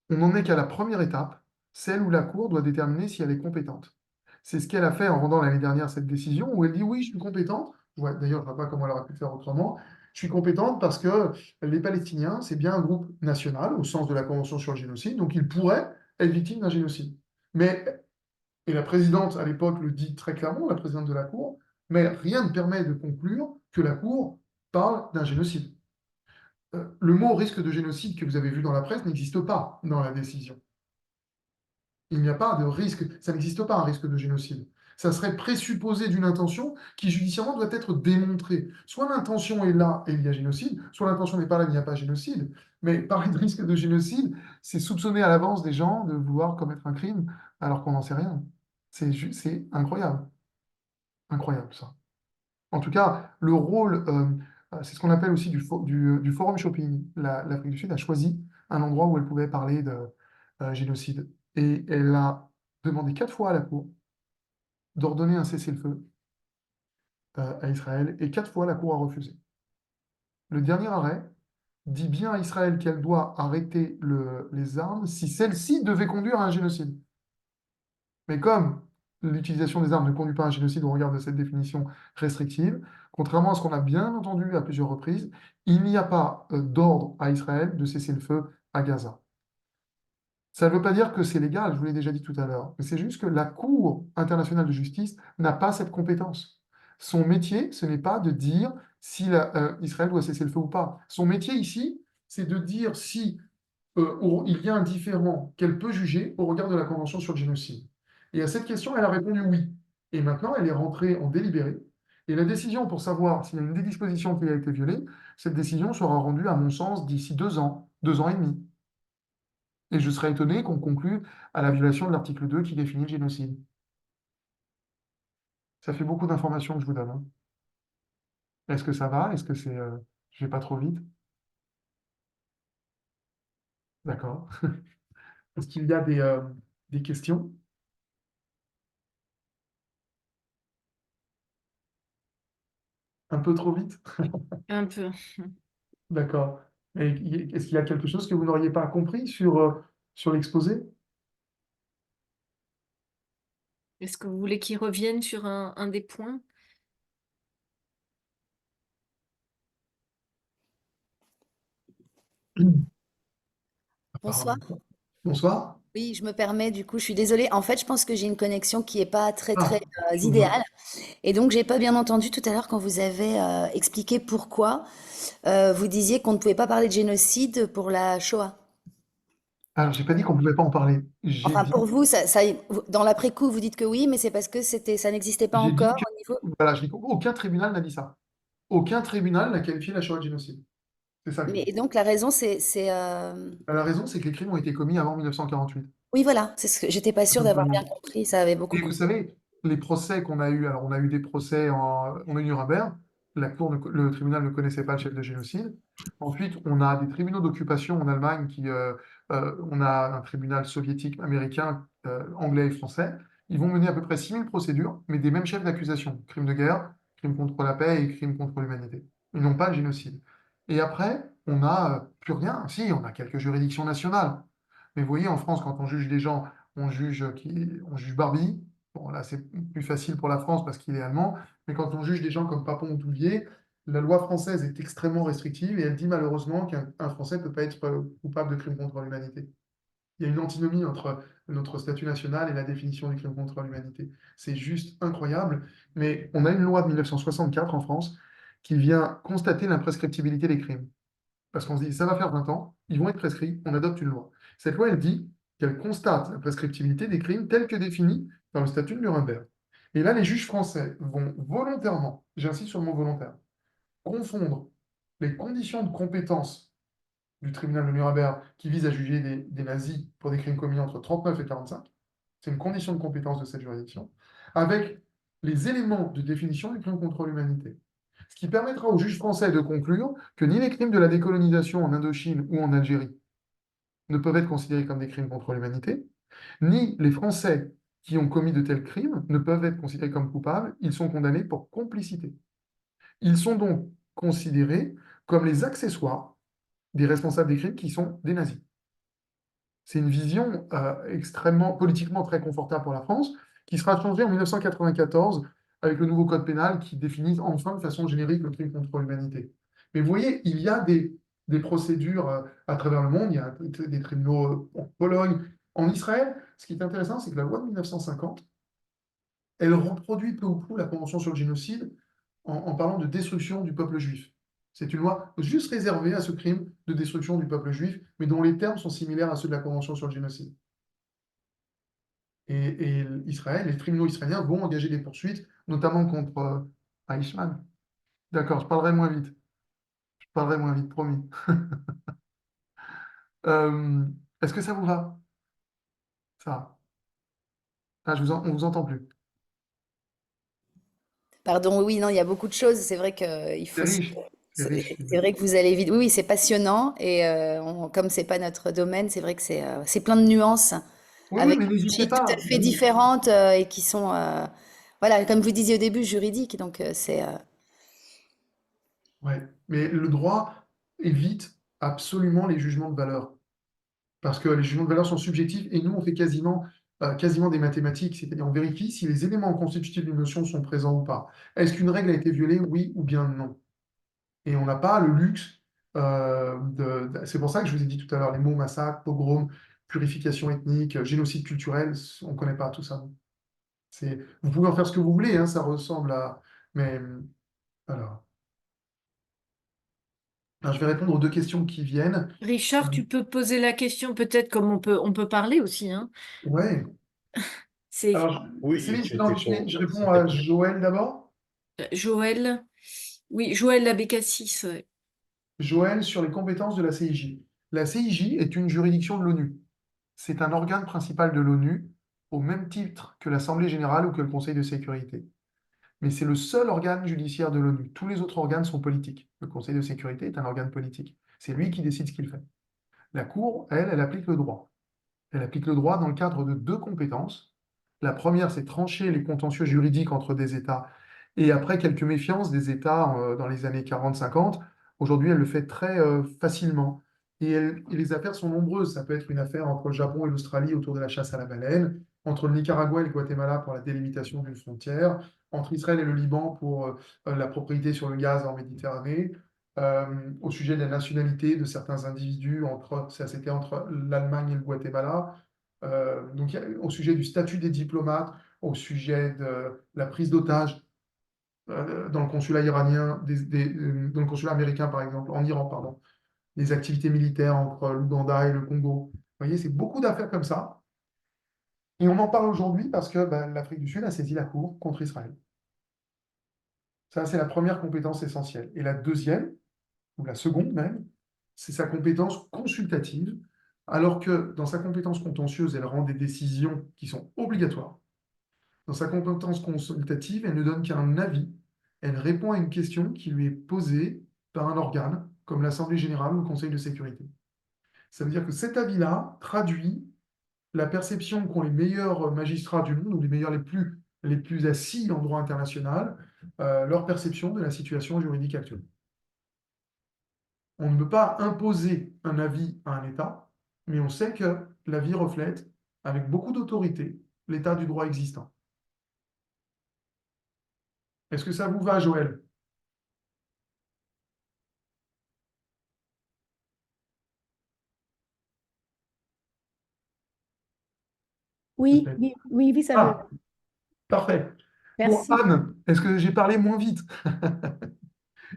on n'en est qu'à la première étape, celle où la Cour doit déterminer si elle est compétente. C'est ce qu'elle a fait en rendant l'année dernière cette décision, où elle dit oui, je suis compétente. Ouais, d'ailleurs, je ne vois pas comment elle aurait pu faire autrement. Je suis compétente parce que les Palestiniens, c'est bien un groupe national au sens de la Convention sur le génocide, donc ils pourraient être victimes d'un génocide. Mais, et la présidente à l'époque le dit très clairement, la présidente de la Cour, mais rien ne permet de conclure que la Cour parle d'un génocide. Le mot risque de génocide que vous avez vu dans la presse n'existe pas dans la décision. Il n'y a pas de risque, ça n'existe pas un risque de génocide. Ça serait présupposé d'une intention qui judiciairement doit être démontrée. Soit l'intention est là et il y a génocide, soit l'intention n'est pas là et il n'y a pas génocide. Mais parler de risque de génocide, c'est soupçonner à l'avance des gens de vouloir commettre un crime alors qu'on n'en sait rien. C'est incroyable. Incroyable ça. En tout cas, le rôle, c'est ce qu'on appelle aussi du forum shopping. L'Afrique du Sud a choisi un endroit où elle pouvait parler de génocide. Et elle a demandé 4 fois à la Cour d'ordonner un cessez-le-feu à Israël, et 4 fois la Cour a refusé. Le dernier arrêt dit bien à Israël qu'elle doit arrêter les armes si celle-ci devait conduire à un génocide. Mais comme l'utilisation des armes ne conduit pas à un génocide au regard de cette définition restrictive, contrairement à ce qu'on a bien entendu à plusieurs reprises, il n'y a pas d'ordre à Israël de cesser le feu à Gaza. Ça ne veut pas dire que c'est légal, je vous l'ai déjà dit tout à l'heure, mais c'est juste que la Cour internationale de justice n'a pas cette compétence. Son métier, ce n'est pas de dire si Israël doit cesser le feu ou pas. Son métier ici, c'est de dire si il y a un différend qu'elle peut juger au regard de la Convention sur le génocide. Et à cette question, elle a répondu oui. Et maintenant, elle est rentrée en délibéré. Et la décision pour savoir s'il y a une des dispositions qui a été violée, cette décision sera rendue, à mon sens, d'ici 2 ans, 2 ans et demi. Et je serais étonné qu'on conclue à la violation de l'article 2 qui définit le génocide. Ça fait beaucoup d'informations que je vous donne, hein. Est-ce que ça va? Est-ce que je vais pas trop vite? D'accord. Est-ce qu'il y a des questions? Un peu trop vite? Un peu. D'accord. Et est-ce qu'il y a quelque chose que vous n'auriez pas compris sur l'exposé? Est-ce que vous voulez qu'il revienne sur un des points? Bonsoir. Apparemment pas. Bonsoir. Oui, je me permets, du coup, je suis désolée. En fait, je pense que j'ai une connexion qui est pas très, très Ah, idéale. Et donc, j'ai pas bien entendu tout à l'heure quand vous avez expliqué pourquoi vous disiez qu'on ne pouvait pas parler de génocide pour la Shoah. alors, j'ai pas dit qu'on pouvait pas en parler. Enfin, pour vous, dans l'après-coup, vous dites que oui, mais c'est parce que ça n'existait pas J'ai dit encore que, au niveau. voilà, je dis qu'aucun tribunal n'a dit ça. Aucun tribunal n'a qualifié la Shoah de génocide. C'est ça que je Mais dis. et donc, la raison, La raison, c'est que les crimes ont été commis avant 1948. oui, voilà, c'est ce que j'étais pas Tout sûre d'avoir bien simplement. compris. Ça avait beaucoup Et vous coupé. savez, les procès qu'on a eus, alors on a eu des procès on a eu Nuremberg, le tribunal ne connaissait pas le chef de génocide. Ensuite, on a des tribunaux d'occupation en Allemagne on a un tribunal soviétique, américain, anglais et français. Ils vont mener à peu près 6000 procédures, mais des mêmes chefs d'accusation. Crimes de guerre, crimes contre la paix et crimes contre l'humanité. Ils n'ont pas le génocide. Et après, on n'a plus rien. Si, on a quelques juridictions nationales. Mais vous voyez, en France, quand on juge des gens on juge Barbie. Bon, là, c'est plus facile pour la France parce qu'il est allemand. Mais quand on juge des gens comme Papon ou Touvier, la loi française est extrêmement restrictive et elle dit malheureusement qu'un Français ne peut pas être coupable de crime contre l'humanité. Il y a une antinomie entre notre statut national et la définition du crime contre l'humanité. C'est juste incroyable. Mais on a une loi de 1964 en France qui vient constater l'imprescriptibilité des crimes. Parce qu'on se dit, ça va faire 20 ans, ils vont être prescrits, on adopte une loi. Cette loi, elle dit qu'elle constate la prescriptibilité des crimes tels que définis dans le statut de Nuremberg. Et là, les juges français vont volontairement, j'insiste sur le mot volontaire, confondre les conditions de compétence du tribunal de Nuremberg qui vise à juger des nazis pour des crimes commis entre 39 et 45, c'est une condition de compétence de cette juridiction, avec les éléments de définition du crime contre l'humanité. Ce qui permettra aux juges français de conclure que ni les crimes de la décolonisation en Indochine ou en Algérie ne peuvent être considérés comme des crimes contre l'humanité, ni les Français qui ont commis de tels crimes ne peuvent être considérés comme coupables, ils sont condamnés pour complicité. Ils sont donc considérés comme les accessoires des responsables des crimes qui sont des nazis. C'est une vision extrêmement politiquement très confortable pour la France, qui sera changée en 1994 avec le nouveau code pénal qui définit enfin de façon générique le crime contre l'humanité. Mais vous voyez, il y a des procédures à travers le monde, il y a des tribunaux en Pologne, en Israël. Ce qui est intéressant, c'est que la loi de 1950, elle reproduit peu ou prou la Convention sur le génocide en parlant de destruction du peuple juif. C'est une loi juste réservée à ce crime de destruction du peuple juif, mais dont les termes sont similaires à ceux de la Convention sur le génocide. Et Israël, les tribunaux israéliens vont engager des poursuites, notamment contre Eichmann. D'accord, je parlerai moins vite. Je parlerai moins vite, promis. Euh, est-ce que ça vous va? Ça va. Ah, on vous entend plus. Pardon, oui, non, il y a beaucoup de choses. C'est vrai que il C'est faut. riche. C'est C'est riche. c'est vrai que vous allez vite. Oui, oui, c'est passionnant et comme c'est pas notre domaine, c'est vrai que c'est plein de nuances Oui, oui, avec mais des n'hésitez logiques tout à pas. fait différentes et qui sont, voilà, comme vous disiez au début, juridiques. Donc c'est. Ouais. Mais le droit évite absolument les jugements de valeur. Parce que les jugements de valeur sont subjectifs et nous, on fait quasiment des mathématiques, c'est-à-dire on vérifie si les éléments constitutifs d'une notion sont présents ou pas. Est-ce qu'une règle a été violée, oui ou bien non? Et on n'a pas le luxe c'est pour ça que je vous ai dit tout à l'heure, les mots massacre, pogrom, purification ethnique, génocide culturel, on ne connaît pas tout ça. Vous pouvez en faire ce que vous voulez, hein, ça ressemble à... Mais alors, je vais répondre aux deux questions qui viennent. Richard, tu peux poser la question peut-être comme on peut parler aussi, hein. Ouais. C'est Alors, Oui, Céline, c'était je son, réponds c'était à pour. Joël d'abord. Joël. Oui, Joël Labécassis. Ouais. Joël sur les compétences de la CIJ. La CIJ est une juridiction de l'ONU. C'est un organe principal de l'ONU, au même titre que l'Assemblée générale ou que le Conseil de sécurité. Mais c'est le seul organe judiciaire de l'ONU. Tous les autres organes sont politiques. Le Conseil de sécurité est un organe politique. C'est lui qui décide ce qu'il fait. La Cour, elle applique le droit. Elle applique le droit dans le cadre de deux compétences. La première, c'est trancher les contentieux juridiques entre des États. Et après quelques méfiances des États dans les années 40-50, aujourd'hui, elle le fait très facilement. Et les affaires sont nombreuses. Ça peut être une affaire entre le Japon et l'Australie autour de la chasse à la baleine, entre le Nicaragua et le Guatemala pour la délimitation d'une frontière, entre Israël et le Liban pour la propriété sur le gaz en Méditerranée, au sujet de la nationalité de certains individus, ça c'était entre l'Allemagne et le Guatemala, donc au sujet du statut des diplomates, au sujet de la prise d'otages dans le consulat iranien, dans le consulat américain par exemple, en Iran, pardon, les activités militaires entre l'Ouganda et le Congo. Vous voyez, c'est beaucoup d'affaires comme ça. Et on en parle aujourd'hui parce que l'Afrique du Sud a saisi la Cour contre Israël. Ça, c'est la première compétence essentielle. Et la deuxième, ou la seconde même, c'est sa compétence consultative, alors que dans sa compétence contentieuse, elle rend des décisions qui sont obligatoires. Dans sa compétence consultative, elle ne donne qu'un avis. Elle répond à une question qui lui est posée par un organe, comme l'Assemblée générale ou le Conseil de sécurité. Ça veut dire que cet avis-là traduit la perception qu'ont les meilleurs magistrats du monde, ou les meilleurs, les plus assis en droit international, leur perception de la situation juridique actuelle. On ne peut pas imposer un avis à un État, mais on sait que l'avis reflète, avec beaucoup d'autorité, l'état du droit existant. Est-ce que ça vous va, Joël? Oui, Peut-être. oui, oui, oui, ça me va. Ah, parfait. Pour Merci. Anne, est-ce que j'ai parlé moins vite?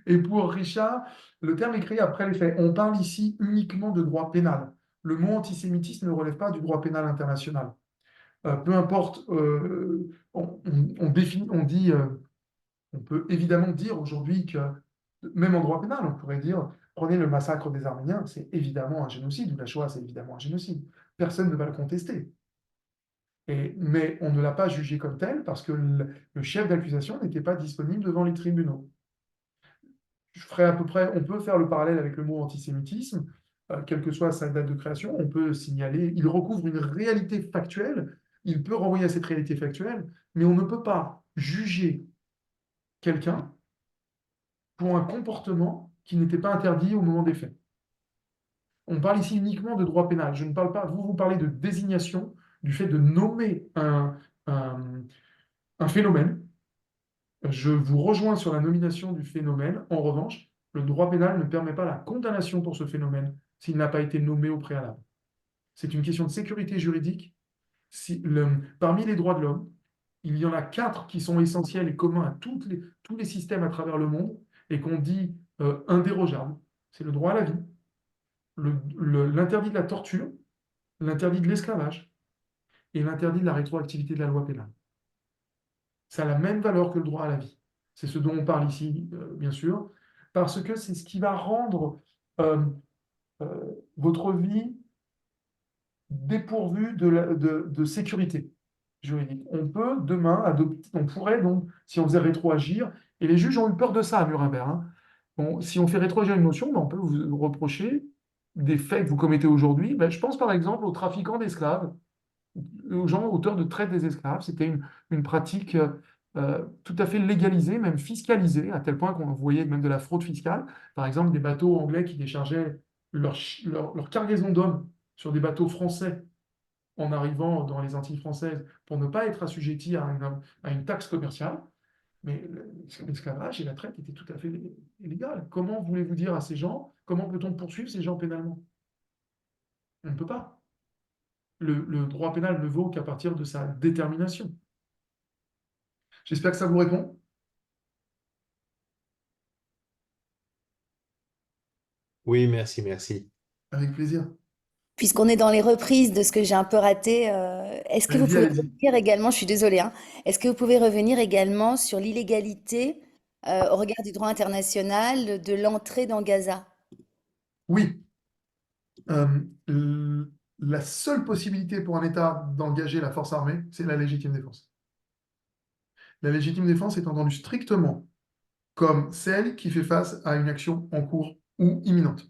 Et pour Richard, le terme est créé après les faits. On parle ici uniquement de droit pénal. Le mot antisémitisme ne relève pas du droit pénal international. Peu importe, on définit, on dit, on peut évidemment dire aujourd'hui que, même en droit pénal, on pourrait dire, prenez le massacre des Arméniens, c'est évidemment un génocide, ou la Shoah, c'est évidemment un génocide. Personne ne va le contester. Mais on ne l'a pas jugé comme tel parce que le chef d'accusation n'était pas disponible devant les tribunaux. Je ferai à peu près, on peut faire le parallèle avec le mot antisémitisme, quelle que soit sa date de création, on peut signaler, il recouvre une réalité factuelle, il peut renvoyer à cette réalité factuelle, mais on ne peut pas juger quelqu'un pour un comportement qui n'était pas interdit au moment des faits. On parle ici uniquement de droit pénal. Je ne parle pas, vous parlez de désignation, du fait de nommer un, un phénomène. Je vous rejoins sur la nomination du phénomène. En revanche, le droit pénal ne permet pas la condamnation pour ce phénomène s'il n'a pas été nommé au préalable. C'est une question de sécurité juridique. Parmi les droits de l'homme, il y en a quatre qui sont essentiels et communs à tous les systèmes à travers le monde et qu'on dit indérogeables. C'est le droit à la vie, l'interdit de la torture, l'interdit de l'esclavage et l'interdit de la rétroactivité de la loi pénale. Ça a la même valeur que le droit à la vie. C'est ce dont on parle ici, bien sûr, parce que c'est ce qui va rendre euh, votre vie dépourvue de sécurité juridique. On peut demain adopter, on pourrait donc, si on faisait rétroagir, et les juges ont eu peur de ça à Nuremberg, hein. Bon, si on fait rétroagir une notion, ben, on peut vous reprocher des faits que vous commettez aujourd'hui. Ben, je pense par exemple aux trafiquants d'esclaves, aux gens auteurs de traite des esclaves. C'était une pratique tout à fait légalisée, même fiscalisée, à tel point qu'on voyait même de la fraude fiscale. Par exemple, des bateaux anglais qui déchargeaient leur cargaison d'hommes sur des bateaux français en arrivant dans les Antilles françaises pour ne pas être assujettis à une taxe commerciale. Mais l'esclavage et la traite étaient tout à fait illégales. Comment voulez-vous dire à ces gens, comment peut-on poursuivre ces gens pénalement? On ne peut pas. Le droit pénal ne vaut qu'à partir de sa détermination. J'espère que ça vous répond. Oui, merci, merci. Avec plaisir. Puisqu'on est dans les reprises de ce que j'ai un peu raté, est-ce que vous Allez-y, pouvez allez-y. revenir également, je suis désolée, hein, est-ce que vous pouvez revenir également sur l'illégalité, au regard du droit international, de l'entrée dans Gaza? Oui, euh, la seule possibilité pour un État d'engager la force armée, c'est la légitime défense. La légitime défense est entendue strictement comme celle qui fait face à une action en cours ou imminente.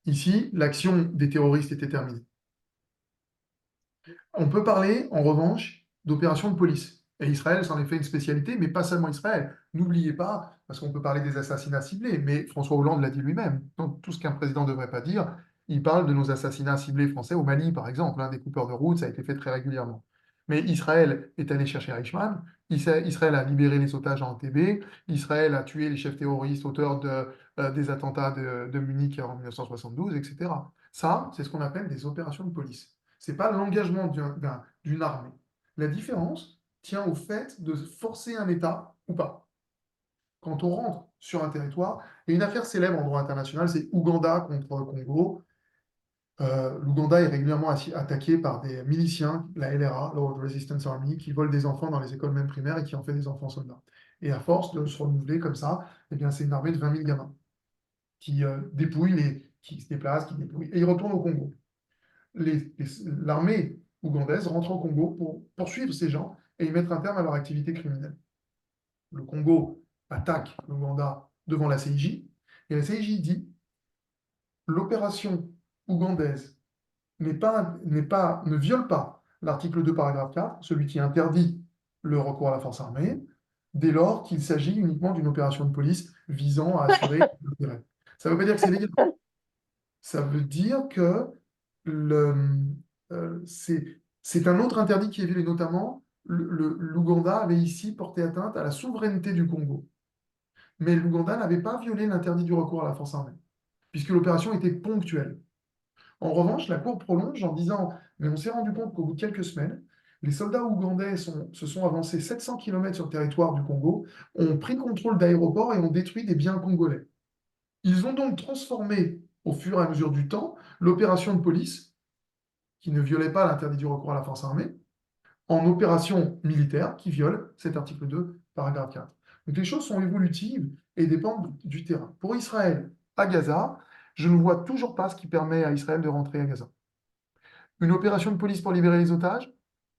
Ici, l'action des terroristes était terminée. On peut parler, en revanche, d'opérations de police. Et Israël s'en est fait une spécialité, mais pas seulement Israël. N'oubliez pas, parce qu'on peut parler des assassinats ciblés, mais François Hollande l'a dit lui-même. Donc, tout ce qu'un président ne devrait pas dire, il parle de nos assassinats ciblés français au Mali, par exemple. L'un des coupeurs de route, ça a été fait très régulièrement. Mais Israël est allé chercher Eichmann, Israël a libéré les otages en Entebbe, Israël a tué les chefs terroristes auteurs des attentats de Munich en 1972, etc. Ça, c'est ce qu'on appelle des opérations de police. Ce n'est pas l'engagement d'une armée. La différence tient au fait de forcer un État ou pas. Quand on rentre sur un territoire, et une affaire célèbre en droit international, c'est Ouganda contre Congo. L'Ouganda est régulièrement attaqué par des miliciens, la LRA, Lord Resistance Army, qui volent des enfants dans les écoles même primaires et qui en fait des enfants soldats. Et à force de se renouveler comme ça, eh bien, c'est une armée de 20 000 gamins qui qui se déplacent, qui dépouillent, et ils retournent au Congo. L'armée ougandaise rentre au Congo pour poursuivre ces gens et y mettre un terme à leur activité criminelle. Le Congo attaque l'Ouganda devant la CIJ, et la CIJ dit l'opération ougandaise ne viole pas l'article 2, paragraphe 4, celui qui interdit le recours à la force armée, dès lors qu'il s'agit uniquement d'une opération de police visant à assurer l'intérêt. Ça ne veut pas dire que c'est légal. Ça veut dire que le, c'est un autre interdit qui est violé, notamment l'Ouganda avait ici porté atteinte à la souveraineté du Congo. Mais l'Ouganda n'avait pas violé l'interdit du recours à la force armée, puisque l'opération était ponctuelle. En revanche, la Cour prolonge en disant, mais on s'est rendu compte qu'au bout de quelques semaines, les soldats ougandais se sont avancés 700 km sur le territoire du Congo, ont pris contrôle d'aéroports et ont détruit des biens congolais. Ils ont donc transformé, au fur et à mesure du temps, l'opération de police, qui ne violait pas l'interdit du recours à la force armée, en opération militaire qui viole cet article 2, paragraphe 4. Donc les choses sont évolutives et dépendent du terrain. Pour Israël, à Gaza, je ne vois toujours pas ce qui permet à Israël de rentrer à Gaza. Une opération de police pour libérer les otages,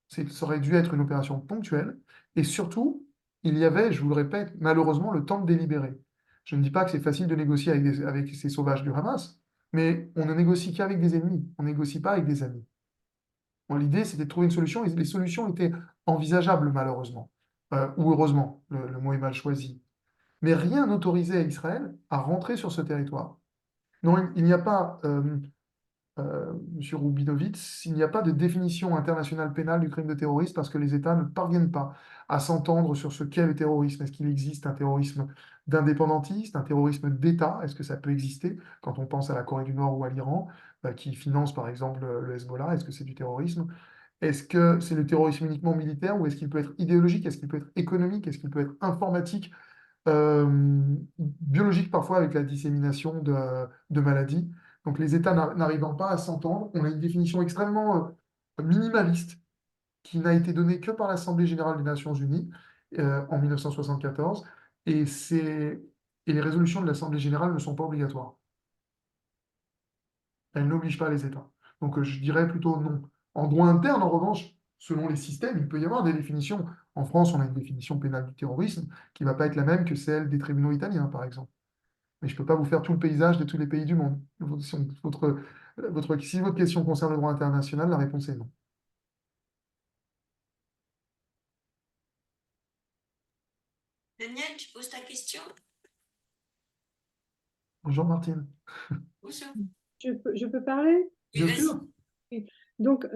ça aurait dû être une opération ponctuelle, et surtout, il y avait, je vous le répète, malheureusement, le temps de délibérer. Je ne dis pas que c'est facile de négocier avec ces sauvages du Hamas, mais on ne négocie qu'avec des ennemis, on ne négocie pas avec des amis. Bon, l'idée, c'était de trouver une solution, et les solutions étaient envisageables, malheureusement, ou heureusement, le mot est mal choisi. Mais rien n'autorisait Israël à rentrer sur ce territoire. Non, il n'y a pas, Monsieur Rubinowitz, il n'y a pas de définition internationale pénale du crime de terrorisme parce que les États ne parviennent pas à s'entendre sur ce qu'est le terrorisme. Est-ce qu'il existe un terrorisme d'indépendantiste, un terrorisme d'État? Est-ce que ça peut exister quand on pense à la Corée du Nord ou à l'Iran, qui finance par exemple le Hezbollah? Est-ce que c'est du terrorisme? Est-ce que c'est le terrorisme uniquement militaire ou est-ce qu'il peut être idéologique? Est-ce qu'il peut être économique? Est-ce qu'il peut être informatique? Biologique parfois avec la dissémination de maladies. Donc les États n'arrivant pas à s'entendre, on a une définition extrêmement minimaliste qui n'a été donné que par l'Assemblée générale des Nations unies en 1974, et, et les résolutions de l'Assemblée générale ne sont pas obligatoires. Elles n'obligent pas les États. Donc je dirais plutôt non. En droit interne, en revanche, selon les systèmes, il peut y avoir des définitions. En France, on a une définition pénale du terrorisme qui ne va pas être la même que celle des tribunaux italiens, par exemple. Mais je ne peux pas vous faire tout le paysage de tous les pays du monde. Si votre question concerne le droit international, la réponse est non. Daniel, tu poses ta question? Bonjour Martine. Bonjour. Je peux parler? Bien vas-y. sûr. Donc,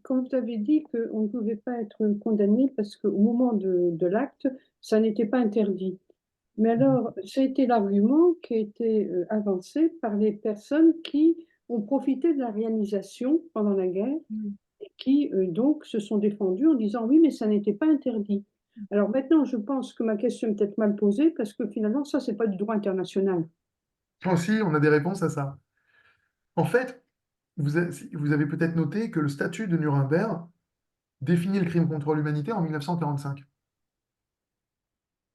comme vous avez dit qu'on ne pouvait pas être condamné parce qu'au moment de l'acte, ça n'était pas interdit. Mais alors, c'était l'argument qui a été avancé par les personnes qui ont profité de la réalisation pendant la guerre et qui donc se sont défendues en disant oui, mais ça n'était pas interdit. Alors maintenant, je pense que ma question est peut-être mal posée parce que finalement, ça, c'est pas du droit international. Aussi, on a des réponses à ça. En fait, vous avez peut-être noté que le statut de Nuremberg définit le crime contre l'humanité en 1945.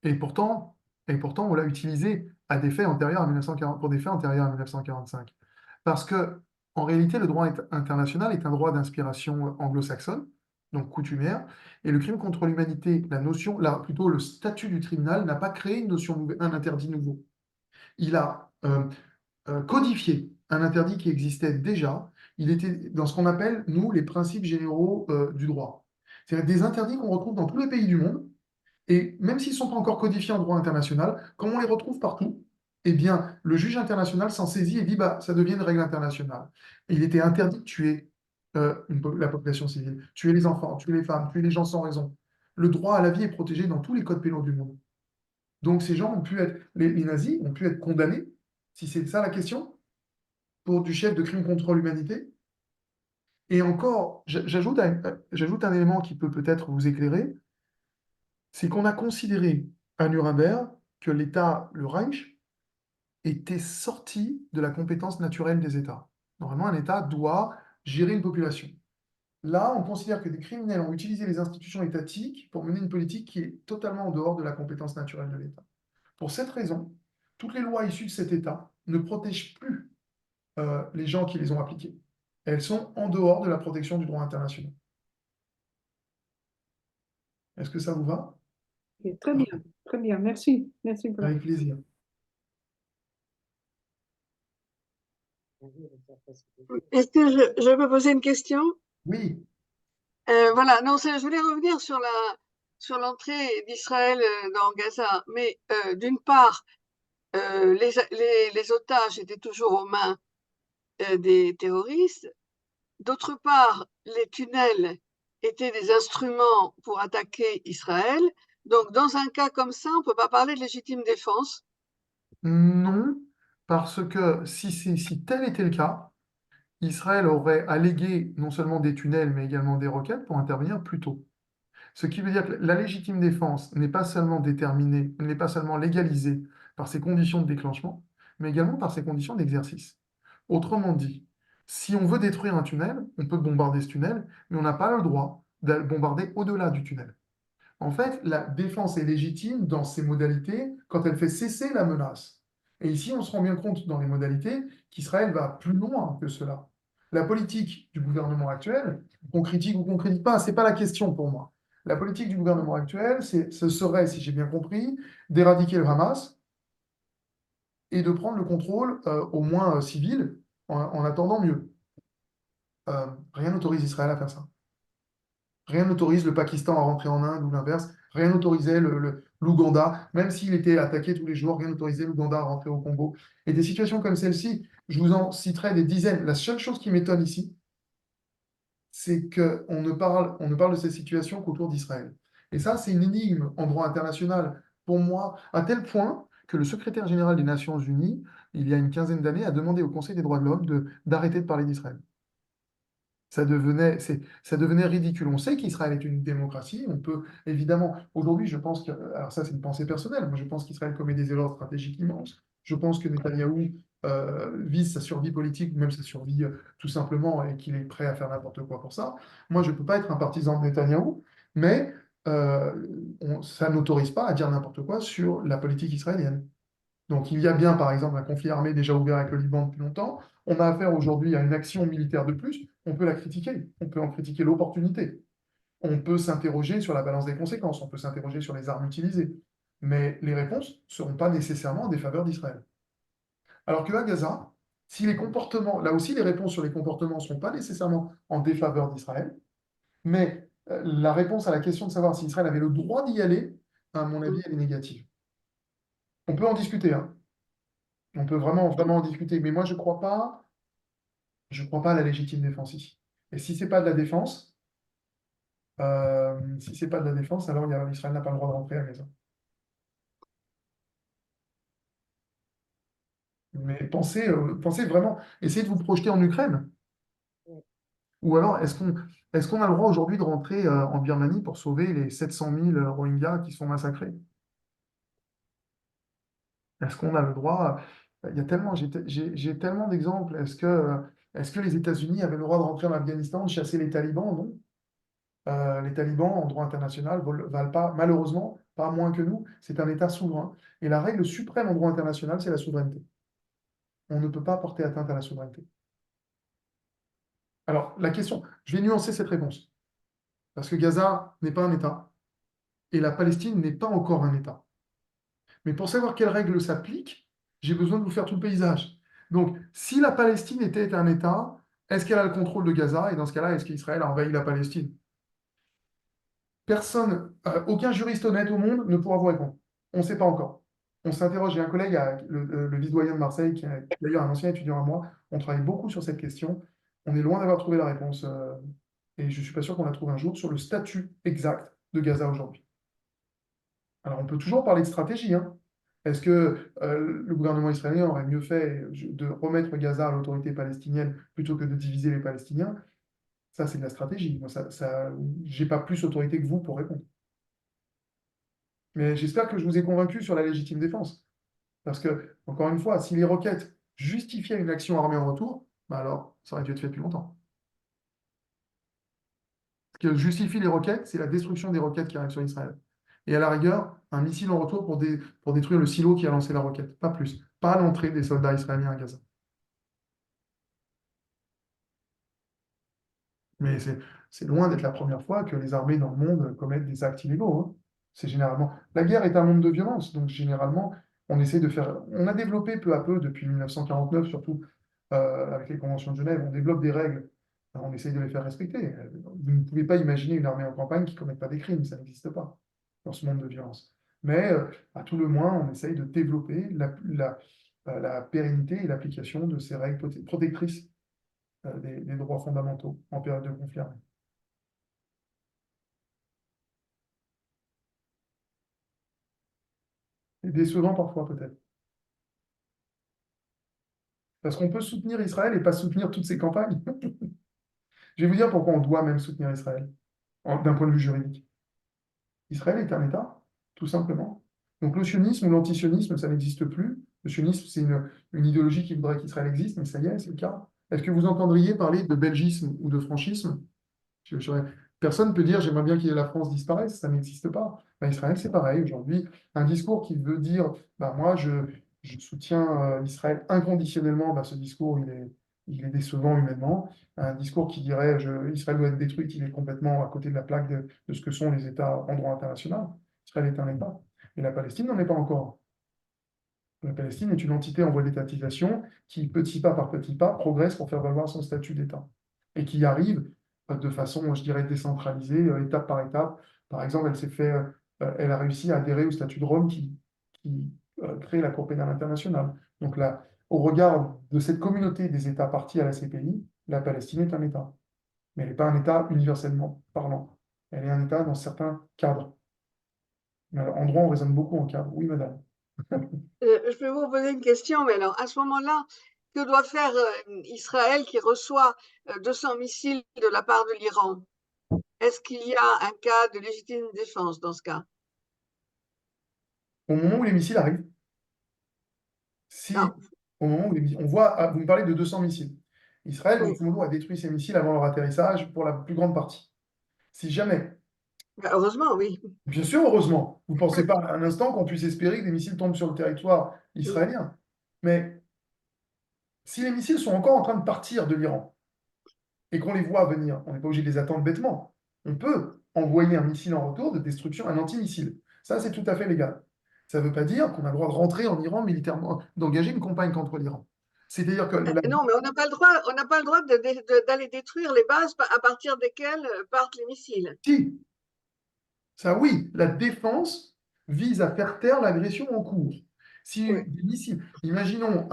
Et pourtant, on l'a utilisé à des faits antérieurs à 1940, pour des faits antérieurs à 1945. Parce que, en réalité, le droit international est un droit d'inspiration anglo-saxonne, donc coutumière, et le crime contre l'humanité, la notion, là, plutôt le statut du tribunal, n'a pas créé une notion, un interdit nouveau. Il a codifié un interdit qui existait déjà. Il était dans ce qu'on appelle, nous, les principes généraux du droit. C'est-à-dire des interdits qu'on retrouve dans tous les pays du monde, et même s'ils ne sont pas encore codifiés en droit international, comme on les retrouve partout, eh bien, le juge international s'en saisit et dit bah, ça devient une règle internationale. Et il était interdit de tuer la population civile, tuer les enfants, tuer les femmes, tuer les gens sans raison. Le droit à la vie est protégé dans tous les codes pénaux du monde. Donc ces gens ont pu être, les nazis ont pu être condamnés, si c'est ça la question, pour du chef de crime contre l'humanité. Et encore, j'ajoute un élément qui peut peut-être vous éclairer, c'est qu'on a considéré à Nuremberg que l'État, le Reich, était sorti de la compétence naturelle des États. Normalement, un État doit gérer une population. Là, on considère que des criminels ont utilisé les institutions étatiques pour mener une politique qui est totalement en dehors de la compétence naturelle de l'État. Pour cette raison, toutes les lois issues de cet État ne protègent plus les gens qui les ont appliquées. Elles sont en dehors de la protection du droit international. Est-ce que ça vous va? Ok, très bien, merci. Merci pour la... Avec plaisir. Est-ce que je peux poser une question? Oui, Voilà, non, je voulais revenir sur l'entrée d'Israël dans Gaza. Mais d'une part, les otages étaient toujours aux mains des terroristes. D'autre part, les tunnels étaient des instruments pour attaquer Israël. Donc, dans un cas comme ça, on ne peut pas parler de légitime défense. non, parce que si tel était le cas, Israël aurait allégué non seulement des tunnels, mais également des roquettes pour intervenir plus tôt. Ce qui veut dire que la légitime défense n'est pas seulement déterminée, n'est pas seulement légalisée par ses conditions de déclenchement, mais également par ses conditions d'exercice. Autrement dit, si on veut détruire un tunnel, on peut bombarder ce tunnel, mais on n'a pas le droit de bombarder au-delà du tunnel. En fait, la défense est légitime dans ses modalités quand elle fait cesser la menace. Et ici, on se rend bien compte dans les modalités qu'Israël va plus loin que cela. La politique du gouvernement actuel, qu'on critique ou qu'on ne critique pas, ce n'est pas la question pour moi. La politique du gouvernement actuel, ce serait, si j'ai bien compris, d'éradiquer le Hamas et de prendre le contrôle, au moins civil, en attendant mieux. Rien n'autorise Israël à faire ça. Rien n'autorise le Pakistan à rentrer en Inde ou l'inverse. Rien n'autorisait l'Ouganda, même s'il était attaqué tous les jours, rien n'autorisait l'Ouganda à rentrer au Congo. Et des situations comme celle-ci, je vous en citerai des dizaines. La seule chose qui m'étonne ici, c'est on ne parle de ces situations qu'autour d'Israël. Et ça, c'est une énigme en droit international, pour moi, à tel point que le secrétaire général des Nations Unies, il y a une quinzaine d'années, a demandé au Conseil des droits de l'homme d'arrêter de parler d'Israël. Ça devenait ridicule. On sait qu'Israël est une démocratie. On peut évidemment, aujourd'hui, je pense que, alors ça c'est une pensée personnelle, moi je pense qu'Israël commet des erreurs stratégiques immenses. Je pense que Netanyahou vise sa survie politique, même sa survie tout simplement, et qu'il est prêt à faire n'importe quoi pour ça. Moi, je ne peux pas être un partisan de Netanyahou, mais ça n'autorise pas à dire n'importe quoi sur la politique israélienne. Donc il y a bien, par exemple, un conflit armé déjà ouvert avec le Liban depuis longtemps. On a affaire aujourd'hui à une action militaire de plus. On peut la critiquer. On peut en critiquer l'opportunité. On peut s'interroger sur la balance des conséquences. On peut s'interroger sur les armes utilisées. Mais les réponses ne seront pas nécessairement en défaveur d'Israël. Alors qu'à Gaza, si les comportements, là aussi, les réponses sur les comportements ne sont pas nécessairement en défaveur d'Israël, mais la réponse à la question de savoir si Israël avait le droit d'y aller, à mon avis, elle est négative. On peut en discuter, hein. On peut vraiment en discuter, mais moi, je crois pas à la légitime défense ici. Et si c'est pas de la défense, si c'est pas de la défense, alors Israël n'a pas le droit de rentrer à Gaza. Mais pensez vraiment, essayez de vous projeter en Ukraine. Ou alors, est-ce qu'on a le droit aujourd'hui de rentrer en Birmanie pour sauver les 700 000 Rohingyas qui sont massacrés? Est-ce qu'on a le droit? Il y a tellement, j'ai tellement d'exemples. Est-ce que les États-Unis avaient le droit de rentrer en Afghanistan, de chasser les talibans? Non. Les talibans, en droit international, valent pas, malheureusement, pas moins que nous. C'est un État souverain. Et la règle suprême en droit international, c'est la souveraineté. On ne peut pas porter atteinte à la souveraineté. Alors, la question, je vais nuancer cette réponse. Parce que Gaza n'est pas un État et la Palestine n'est pas encore un État. Mais pour savoir quelles règles s'appliquent, j'ai besoin de vous faire tout le paysage. Donc, si la Palestine était un État, est-ce qu'elle a le contrôle de Gaza? Et dans ce cas-là, est-ce qu'Israël a envahi la Palestine? Personne, aucun juriste honnête au monde ne pourra vous répondre. On ne sait pas encore. On s'interroge. J'ai un collègue, le vice-doyen de Marseille, qui est d'ailleurs un ancien étudiant à moi. On travaille beaucoup sur cette question. On est loin d'avoir trouvé la réponse. Et je ne suis pas sûr qu'on la trouve un jour sur le statut exact de Gaza aujourd'hui. Alors, on peut toujours parler de stratégie, hein. Est-ce que le gouvernement israélien aurait mieux fait de remettre Gaza à l'autorité palestinienne plutôt que de diviser les Palestiniens? Ça, c'est de la stratégie. Moi, j'ai pas plus autorité que vous pour répondre. Mais j'espère que je vous ai convaincu sur la légitime défense. Parce que, encore une fois, si les requêtes justifiaient une action armée en retour, bah alors, ça aurait dû être fait depuis longtemps. Ce qui justifie les requêtes, c'est la destruction des roquettes qui arrivent sur Israël. Et à la rigueur, un missile en retour pour détruire le silo qui a lancé la roquette. Pas plus. Pas l'entrée des soldats israéliens à Gaza. Mais c'est loin d'être la première fois que les armées dans le monde commettent des actes illégaux, hein. C'est généralement. La guerre est un monde de violence, donc généralement, on essaie de faire. On a développé peu à peu, depuis 1949, surtout avec les conventions de Genève, on développe des règles. On essaye de les faire respecter. Vous ne pouvez pas imaginer une armée en campagne qui ne commette pas des crimes, ça n'existe pas dans ce monde de violence. Mais à tout le moins, on essaye de développer la pérennité et l'application de ces règles protectrices des droits fondamentaux en période de conflit armé. Et décevant parfois peut-être. Parce qu'on peut soutenir Israël et pas soutenir toutes ces campagnes. Je vais vous dire pourquoi on doit même soutenir Israël, d'un point de vue juridique. Israël est un État, tout simplement. Donc le sionisme ou l'antisionisme, ça n'existe plus. Le sionisme, c'est une idéologie qui voudrait qu'Israël existe, mais ça y est, c'est le cas. Est-ce que vous entendriez parler de belgisme ou de franchisme? Personne ne peut dire j'aimerais bien que la France disparaisse, ça n'existe pas. Ben, Israël, c'est pareil. Aujourd'hui, un discours qui veut dire ben, moi, je soutiens Israël inconditionnellement, ben, ce discours, il est décevant humainement. Un discours qui dirait Israël doit être détruite, il est complètement à côté de la plaque de ce que sont les États en droit international. Israël est un État. Et la Palestine n'en est pas encore. La Palestine est une entité en voie d'étatisation qui, petit pas par petit pas, progresse pour faire valoir son statut d'État. Et qui arrive de façon, je dirais, décentralisée, étape par étape. Par exemple, elle a réussi à adhérer au statut de Rome qui crée la Cour pénale internationale. Donc là, au regard de cette communauté des États partis à la CPI, la Palestine est un État. Mais elle n'est pas un État universellement parlant. Elle est un État dans certains cadres. En droit, on raisonne beaucoup en cadre. Oui, madame. Je peux vous poser une question, mais alors à ce moment-là, que doit faire Israël qui reçoit 200 missiles de la part de l'Iran? Est-ce qu'il y a un cas de légitime défense dans ce cas? Au moment où les missiles arrivent, si Non. au moment où on voit, vous me parlez de 200 missiles. Israël, Oui. grosso modo, a détruit ces missiles avant leur atterrissage pour la plus grande partie. Si jamais, Bah, heureusement, oui. bien sûr, heureusement, vous ne pensez pas un instant qu'on puisse espérer que des missiles tombent sur le territoire israélien. Mais si les missiles sont encore en train de partir de l'Iran et qu'on les voit venir, on n'est pas obligé de les attendre bêtement. On peut envoyer un missile en retour de destruction, un antimissile. Ça, c'est tout à fait légal. Ça ne veut pas dire qu'on a le droit de rentrer en Iran militairement, d'engager une campagne contre l'Iran. C'est-à-dire que Non, mais on n'a pas le droit, d'aller détruire les bases à partir desquelles partent les missiles. si, ça oui, la défense vise à faire taire l'agression en cours. Si Oui. des missiles, imaginons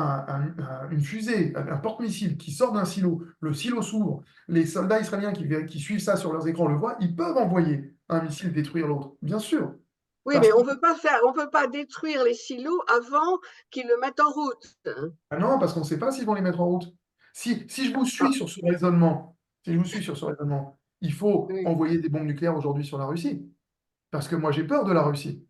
une fusée, un porte-missile qui sort d'un silo, le silo s'ouvre, les soldats israéliens qui suivent ça sur leurs écrans le voient, ils peuvent envoyer un missile détruire l'autre, bien sûr. Oui, Parce mais que, on peut pas détruire les silos avant qu'ils le mettent en route. ah non, parce qu'on ne sait pas s'ils vont les mettre en route. Si je vous suis Ah, sur ce raisonnement, si je vous suis sur ce raisonnement, il faut oui. envoyer des bombes nucléaires aujourd'hui sur la Russie. Parce que moi, j'ai peur de la Russie.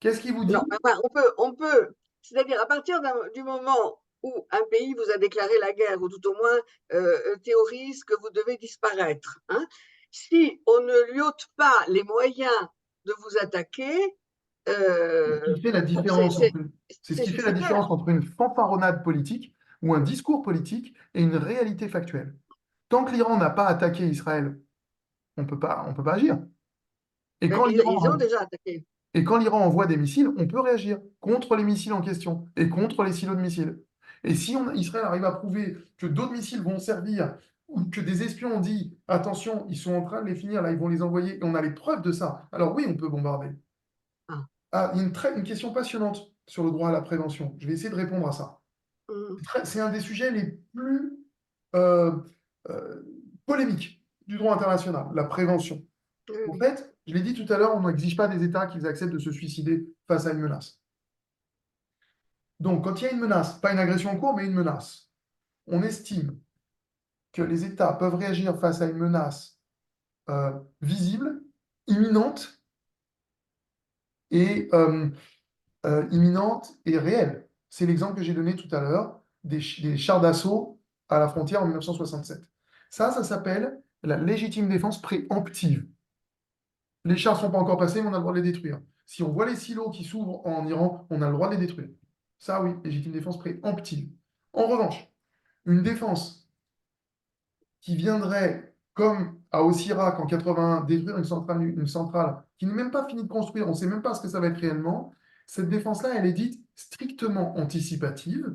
Qu'est-ce qui vous Non, dit? enfin, c'est-à-dire à partir du moment où un pays vous a déclaré la guerre, ou tout au moins théorise que vous devez disparaître, hein, si on ne lui ôte pas les moyens de vous attaquer, C'est ce qui fait la bon, c'est différence c'est- entre une, c'est ce c'est qui fait la suicidaire. différence entre une fanfaronnade politique ou un discours politique et une réalité factuelle. Tant que l'Iran n'a pas attaqué Israël, on peut pas agir. Et Mais quand ils ont l'Iran déjà attaqué. et quand l'Iran envoie des missiles, on peut réagir contre les missiles en question et contre les silos de missiles. Et si Israël arrive à prouver que d'autres missiles vont servir ou que des espions ont dit attention, ils sont en train de les finir, là, ils vont les envoyer, et on a les preuves de ça, alors oui, on peut bombarder. Ah, Ah, il y a une question passionnante sur le droit à la prévention. Je vais essayer de répondre à ça. hum, C'est un des sujets les plus euh, euh, polémiques du droit international, la prévention. oui, En oui. fait, je l'ai dit tout à l'heure, on n'exige pas des États qu'ils acceptent de se suicider face à une menace. Donc, quand il y a une menace, pas une agression en cours, mais une menace, on estime que les États peuvent réagir face à une menace visible, imminente et imminente et réelle. C'est l'exemple que j'ai donné tout à l'heure des chars d'assaut à la frontière en 1967. Ça s'appelle la légitime défense préemptive. Les chars ne sont pas encore passés, mais on a le droit de les détruire. Si on voit les silos qui s'ouvrent en Iran, on a le droit de les détruire. Ça, oui, légitime défense préemptive. En revanche, une défense qui viendrait, comme à Osirak en 81, détruire une centrale qui n'est même pas finie de construire, on ne sait même pas ce que ça va être réellement, cette défense-là, elle est dite strictement anticipative,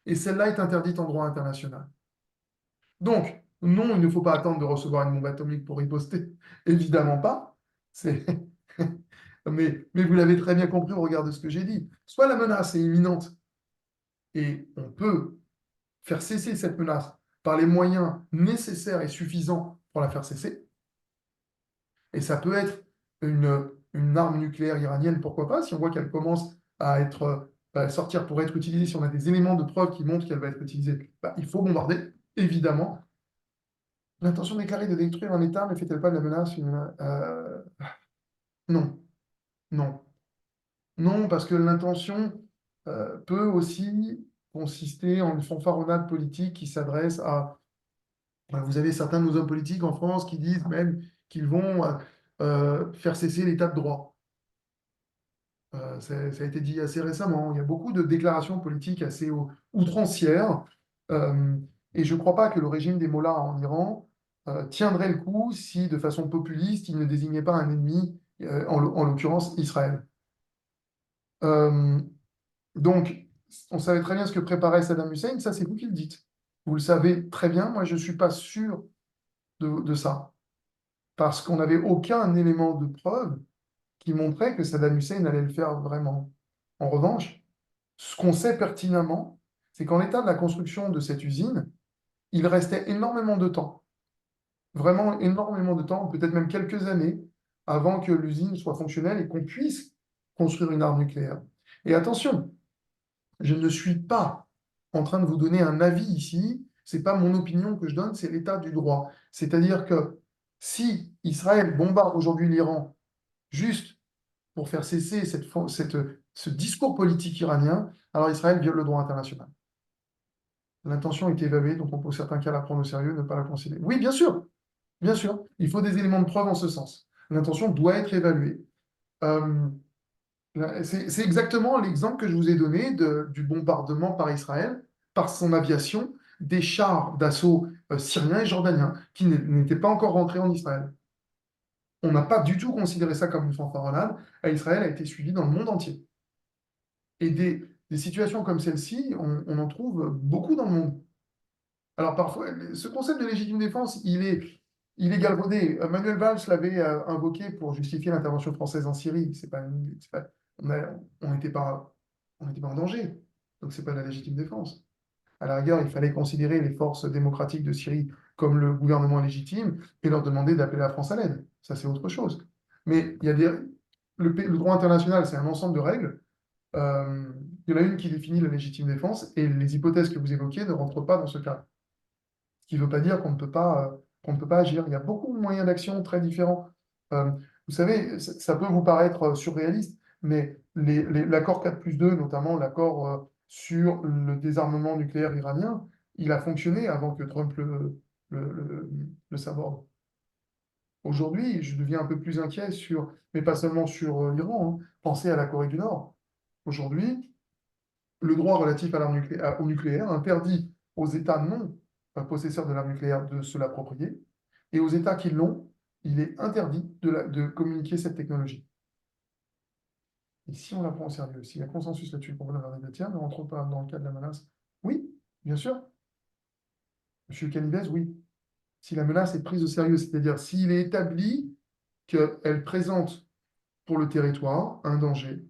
et celle-là est interdite en droit international. Donc, non, il ne faut pas attendre de recevoir une bombe atomique pour riposter, évidemment pas. C'est... mais vous l'avez très bien compris au regard de ce que j'ai dit. Soit la menace est imminente, et on peut faire cesser cette menace par les moyens nécessaires et suffisants pour la faire cesser. Et ça peut être une arme nucléaire iranienne, pourquoi pas, si on voit qu'elle commence à sortir pour être utilisée, si on a des éléments de preuve qui montrent qu'elle va être utilisée, il faut bombarder, évidemment. L'intention déclarée de détruire un État ne fait-elle pas de la menace non, non. Non, parce que l'intention peut aussi consister en une fanfaronnade politique qui s'adresse à... Vous avez certains de nos hommes politiques en France qui disent même qu'ils vont faire cesser l'état de droit. Ça a été dit assez récemment. Il y a beaucoup de déclarations politiques assez outrancières. euh, et je ne crois pas que le régime des mollahs en Iran tiendrait le coup si, de façon populiste, il ne désignait pas un ennemi, en l'occurrence Israël. Euh, donc, on savait très bien ce que préparait Saddam Hussein, ça c'est vous qui le dites. Vous le savez très bien, moi je ne suis pas sûr de ça, parce qu'on n'avait aucun élément de preuve qui montrait que Saddam Hussein allait le faire vraiment. En revanche, ce qu'on sait pertinemment, c'est qu'en l'état de la construction de cette usine, il restait énormément de temps, vraiment énormément de temps, peut-être même quelques années, avant que l'usine soit fonctionnelle et qu'on puisse construire une arme nucléaire. Et attention, je ne suis pas en train de vous donner un avis ici, ce n'est pas mon opinion que je donne, c'est l'état du droit. C'est-à-dire que si Israël bombarde aujourd'hui l'Iran juste pour faire cesser cette ce discours politique iranien, alors Israël viole le droit international. L'intention est évaluée, donc on peut certains cas la prendre au sérieux, ne pas la considérer. Oui, bien sûr, il faut des éléments de preuve en ce sens. L'intention doit être évaluée. Euh, c'est exactement l'exemple que je vous ai donné du bombardement par Israël, par son aviation, des chars d'assaut syriens et jordaniens qui n'étaient pas encore rentrés en Israël. On n'a pas du tout considéré ça comme une fanfaronnade. Israël a été suivi dans le monde entier. Et des situations comme celle-ci, on en trouve beaucoup dans le monde. Alors parfois, ce concept de légitime défense, il est galvaudé. Manuel Valls l'avait invoqué pour justifier l'intervention française en Syrie. On n'était pas en danger. Donc c'est pas de la légitime défense. À la rigueur, il fallait considérer les forces démocratiques de Syrie comme le gouvernement légitime et leur demander d'appeler la France à l'aide. Ça, c'est autre chose. Mais le droit international, c'est un ensemble de règles. Il y en a une qui définit la légitime défense et les hypothèses que vous évoquiez ne rentrent pas dans ce cas. Ce qui ne veut pas dire qu'on ne peut pas agir. Il y a beaucoup de moyens d'action très différents. Euh, vous savez, ça peut vous paraître surréaliste, mais l'accord 4+2, notamment l'accord sur le désarmement nucléaire iranien, il a fonctionné avant que Trump le saborde. Aujourd'hui, je deviens un peu plus inquiet mais pas seulement sur l'Iran, hein. Pensez à la Corée du Nord. Aujourd'hui, le droit relatif à au nucléaire interdit aux États non possesseurs de l'arme nucléaire de se l'approprier, et aux États qui l'ont, il est interdit de communiquer cette technologie. Et si on la prend au sérieux, s'il y a consensus là-dessus pour la des tiers, ne rentre pas dans le cas de la menace. Oui, bien sûr. Monsieur Canivez, oui. Si la menace est prise au sérieux, c'est-à-dire s'il est établi qu'elle présente pour le territoire un danger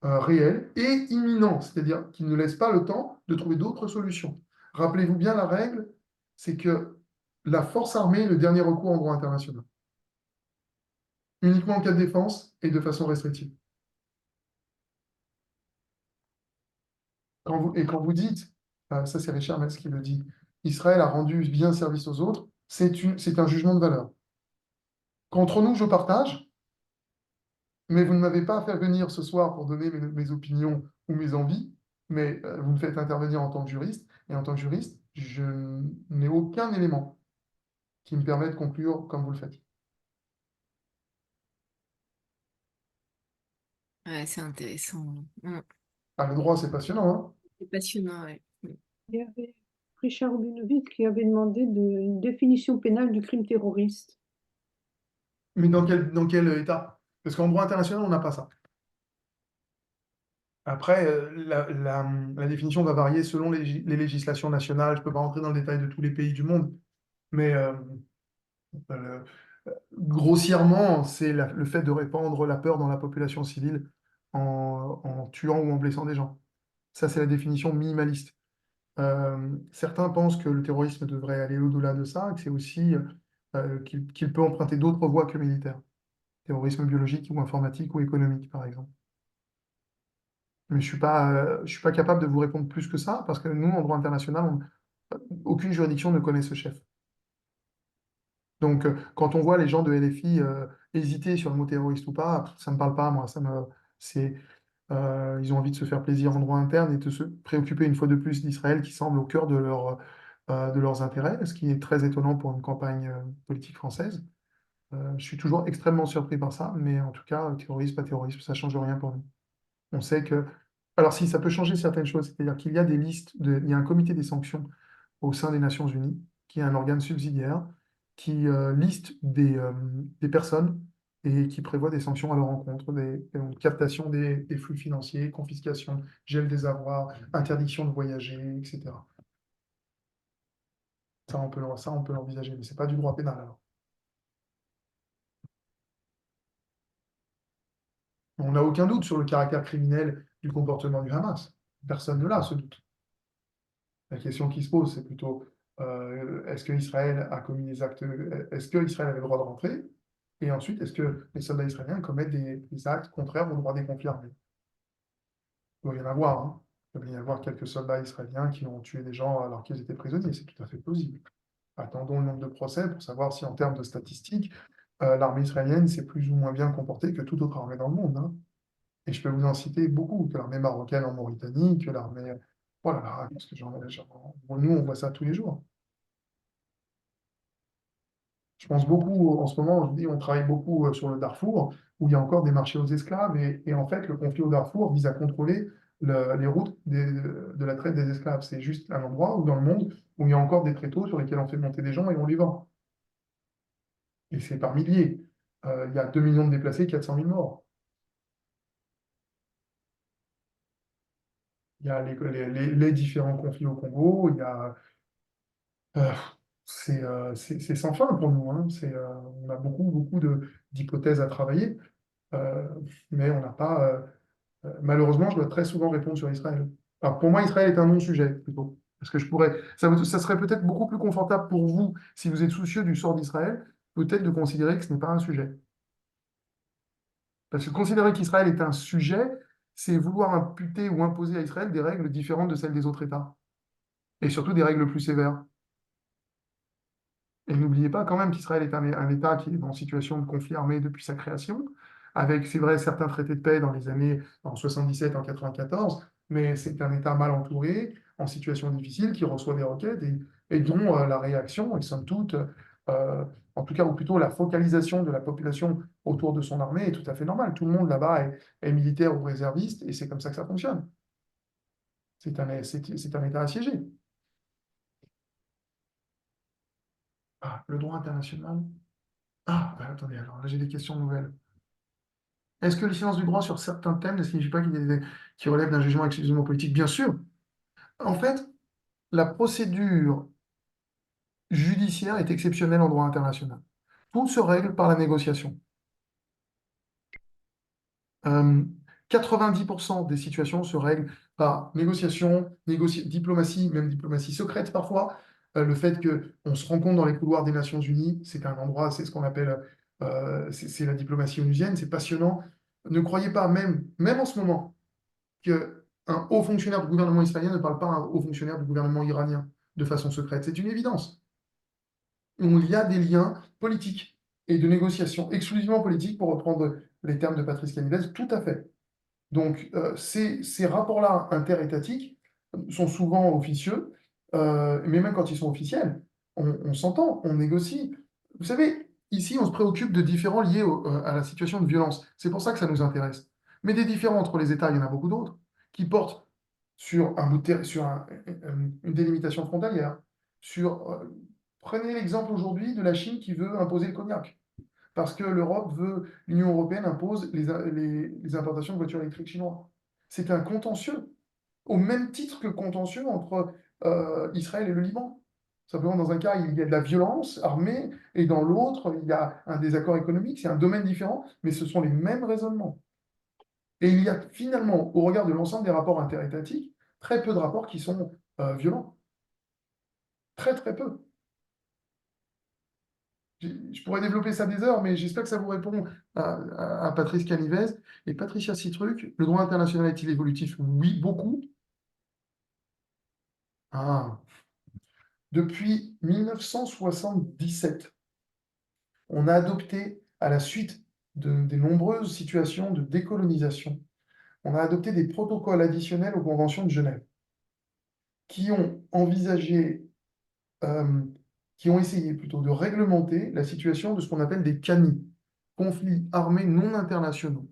réel et imminent, c'est-à-dire qu'il ne laisse pas le temps de trouver d'autres solutions. Rappelez-vous bien la règle, c'est que la force armée est le dernier recours en droit international. Uniquement en cas de défense et de façon restrictive. Quand vous dites, ça c'est Richard Metz qui le dit, Israël a rendu bien service aux autres, c'est un jugement de valeur. Qu'entre nous, je partage, mais vous ne m'avez pas fait venir ce soir pour donner mes opinions ou mes envies, mais vous me faites intervenir en tant que juriste, et en tant que juriste, je n'ai aucun élément qui me permet de conclure comme vous le faites. Ouais, c'est intéressant. Ah, le droit, c'est passionnant, hein? C'est passionnant, ouais. Il y avait Richard Rubinowitz qui avait demandé une définition pénale du crime terroriste. Mais dans quel état? Parce qu'en droit international, on n'a pas ça. Après, la définition va varier selon les législations nationales. Je ne peux pas rentrer dans le détail de tous les pays du monde, mais euh, grossièrement, c'est le fait de répandre la peur dans la population civile en tuant ou en blessant des gens. Ça, c'est la définition minimaliste. Certains pensent que le terrorisme devrait aller au-delà de ça, que c'est aussi qu'il peut emprunter d'autres voies que militaires. Terrorisme biologique ou informatique ou économique, par exemple. Mais je suis pas capable de vous répondre plus que ça, parce que nous, en droit international, aucune juridiction ne connaît ce chef. Donc, quand on voit les gens de LFI hésiter sur le mot terroriste ou pas, ça ne me parle pas, moi. Ils ont envie de se faire plaisir en droit interne et de se préoccuper une fois de plus d'Israël qui semble au cœur de leurs intérêts, ce qui est très étonnant pour une campagne politique française. Je suis toujours extrêmement surpris par ça, mais en tout cas, terrorisme, pas terrorisme, ça ne change rien pour nous. On sait que... Alors si, ça peut changer certaines choses, c'est-à-dire qu'il y a il y a un comité des sanctions au sein des Nations Unies, qui est un organe subsidiaire, qui liste des personnes et qui prévoit des sanctions à leur encontre, donc, captation des flux financiers, confiscation, gel des avoirs, interdiction de voyager, etc. Ça, on peut l'envisager, mais ce n'est pas du droit pénal alors. On n'a aucun doute sur le caractère criminel du comportement du Hamas. Personne ne l'a, ce doute. La question qui se pose, c'est plutôt est-ce qu'Israël a commis des actes, est-ce qu'Israël avait le droit de rentrer? Et ensuite, est-ce que les soldats israéliens commettent des actes contraires au droit des conflits armés? Il doit y en avoir, hein. Il doit y avoir quelques soldats israéliens qui ont tué des gens alors qu'ils étaient prisonniers. C'est tout à fait plausible. Attendons le nombre de procès pour savoir si, en termes de statistiques, l'armée israélienne s'est plus ou moins bien comportée que toute autre armée dans le monde, hein. Et je peux vous en citer beaucoup, que l'armée marocaine en Mauritanie, que l'armée... Voilà, parce que nous, on voit ça tous les jours. Je pense beaucoup, en ce moment, je vous dis, on travaille beaucoup sur le Darfour, où il y a encore des marchés aux esclaves, et en fait, le conflit au Darfour vise à contrôler les routes de la traite des esclaves. C'est juste un endroit où, dans le monde où il y a encore des tréteaux sur lesquels on fait monter des gens et on les vend. Et c'est par milliers. Il y a 2 millions de déplacés, 400 000 morts. Il y a les différents conflits au Congo, il y a... euh, c'est sans fin pour nous, hein. On a beaucoup d'hypothèses à travailler, euh, mais on n'a pas... malheureusement, je dois très souvent répondre sur Israël. Alors pour moi, Israël est un non-sujet, plutôt. Parce que ça serait peut-être beaucoup plus confortable pour vous, si vous êtes soucieux du sort d'Israël, peut-être de considérer que ce n'est pas un sujet. Parce que considérer qu'Israël est un sujet, c'est vouloir imputer ou imposer à Israël des règles différentes de celles des autres États. Et surtout des règles plus sévères. Et n'oubliez pas quand même qu'Israël est un État qui est en situation de conflit armé depuis sa création, avec, c'est vrai, certains traités de paix dans les années en 77, en 94, mais c'est un État mal entouré, en situation difficile, qui reçoit des requêtes et dont la réaction est somme toute, euh, en tout cas, ou plutôt la focalisation de la population autour de son armée est tout à fait normale. Tout le monde là-bas est militaire ou réserviste, et c'est comme ça que ça fonctionne. C'est un État assiégé. Ah, le droit international. Ah, bah, attendez, alors là j'ai des questions nouvelles. Est-ce que le silence du droit sur certains thèmes ne signifie pas qu'il y a qui relèvent d'un jugement exclusivement politique? Bien sûr. En fait, la procédure judiciaire est exceptionnelle en droit international. Tout se règle par la négociation. Euh, 90% des situations se règlent par négociation, diplomatie, même diplomatie secrète parfois. Le fait qu'on se rencontre dans les couloirs des Nations Unies, c'est un endroit, c'est ce qu'on appelle, c'est la diplomatie onusienne, c'est passionnant. Ne croyez pas, même en ce moment, qu'un haut fonctionnaire du gouvernement israélien ne parle pas à un haut fonctionnaire du gouvernement iranien de façon secrète. C'est une évidence. Il y a des liens politiques et de négociation exclusivement politiques, pour reprendre les termes de Patrice Canivez, tout à fait. Donc, ces rapports-là interétatiques sont souvent officieux, mais même quand ils sont officiels, on s'entend, on négocie. Vous savez, ici, on se préoccupe de différends liés à la situation de violence. C'est pour ça que ça nous intéresse. Mais des différends entre les États, il y en a beaucoup d'autres, qui portent sur une délimitation frontalière. Prenez l'exemple aujourd'hui de la Chine qui veut imposer le cognac parce que l'Union européenne impose les importations de voitures électriques chinoises. C'est un contentieux, au même titre que le contentieux entre Israël et le Liban. Simplement, dans un cas, il y a de la violence armée, et dans l'autre, il y a un désaccord économique. C'est un domaine différent, mais ce sont les mêmes raisonnements. Et il y a finalement, au regard de l'ensemble des rapports interétatiques, très peu de rapports qui sont violents. Très, très peu. Je pourrais développer ça des heures, mais j'espère que ça vous répond à Patrice Canivez. Et Patricia Citruc, le droit international est-il évolutif? Oui, beaucoup. Ah. Depuis 1977, on a adopté, à la suite des nombreuses situations de décolonisation, on a adopté des protocoles additionnels aux conventions de Genève qui ont envisagé, euh, qui ont essayé plutôt de réglementer la situation de ce qu'on appelle des CANI, conflits armés non internationaux,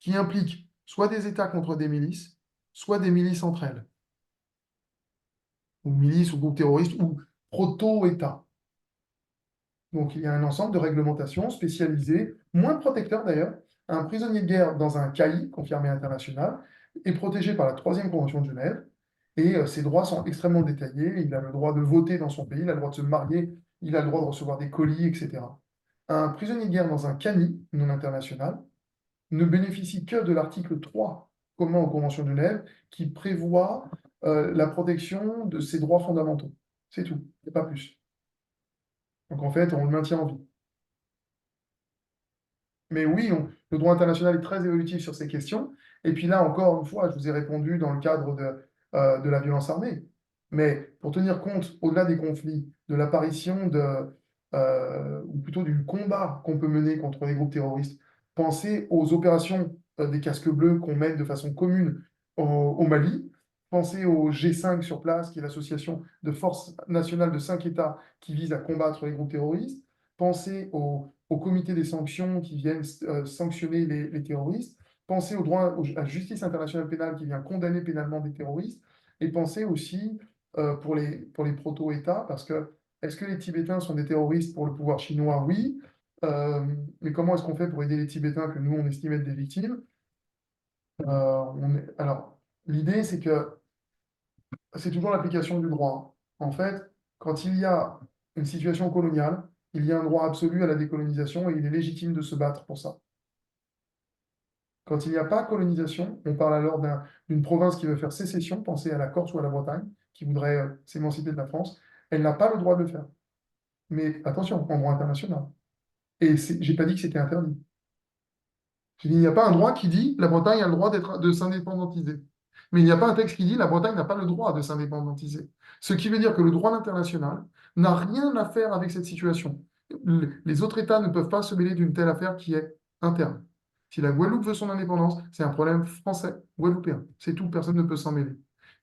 qui impliquent soit des États contre des milices, soit des milices entre elles, ou milices ou groupes terroristes, ou proto-États. Donc il y a un ensemble de réglementations spécialisées, moins protecteurs d'ailleurs. Un prisonnier de guerre dans un CAI, confirmé international, est protégé par la troisième convention de Genève, et ses droits sont extrêmement détaillés. Il a le droit de voter dans son pays, il a le droit de se marier, il a le droit de recevoir des colis, etc. Un prisonnier de guerre dans un CANI non international ne bénéficie que de l'article 3 commun aux conventions de Genève qui prévoit la protection de ses droits fondamentaux. C'est tout, et pas plus. Donc en fait, on le maintient en vie. Mais oui, le droit international est très évolutif sur ces questions. Et puis là, encore une fois, je vous ai répondu dans le cadre de la violence armée. Mais pour tenir compte, au-delà des conflits, de l'apparition ou plutôt du combat qu'on peut mener contre les groupes terroristes, pensez aux opérations des casques bleus qu'on mène de façon commune au Mali. Pensez au G5 sur place, qui est l'association de forces nationales de 5 États qui vise à combattre les groupes terroristes. Pensez au comité des sanctions qui viennent sanctionner les terroristes. Pensez à la justice internationale pénale qui vient condamner pénalement des terroristes. Et pensez aussi pour les proto-États, parce que est-ce que les Tibétains sont des terroristes pour le pouvoir chinois? Oui. Euh, mais comment est-ce qu'on fait pour aider les Tibétains que nous, on estime être des victimes? Alors, l'idée, c'est que c'est toujours l'application du droit. En fait, quand il y a une situation coloniale, il y a un droit absolu à la décolonisation et il est légitime de se battre pour ça. Quand il n'y a pas colonisation, on parle alors d'une province qui veut faire sécession, pensez à la Corse ou à la Bretagne, qui voudrait s'émanciper de la France, elle n'a pas le droit de le faire. Mais attention, en droit international. Et j'ai pas dit que c'était interdit. J'ai dit, il n'y a pas un droit qui dit la Bretagne a le droit de s'indépendantiser. Mais il n'y a pas un texte qui dit la Bretagne n'a pas le droit de s'indépendantiser. Ce qui veut dire que le droit international n'a rien à faire avec cette situation. Les autres États ne peuvent pas se mêler d'une telle affaire qui est interne. Si la Guadeloupe veut son indépendance, c'est un problème français, guadeloupéen. C'est tout, personne ne peut s'en mêler.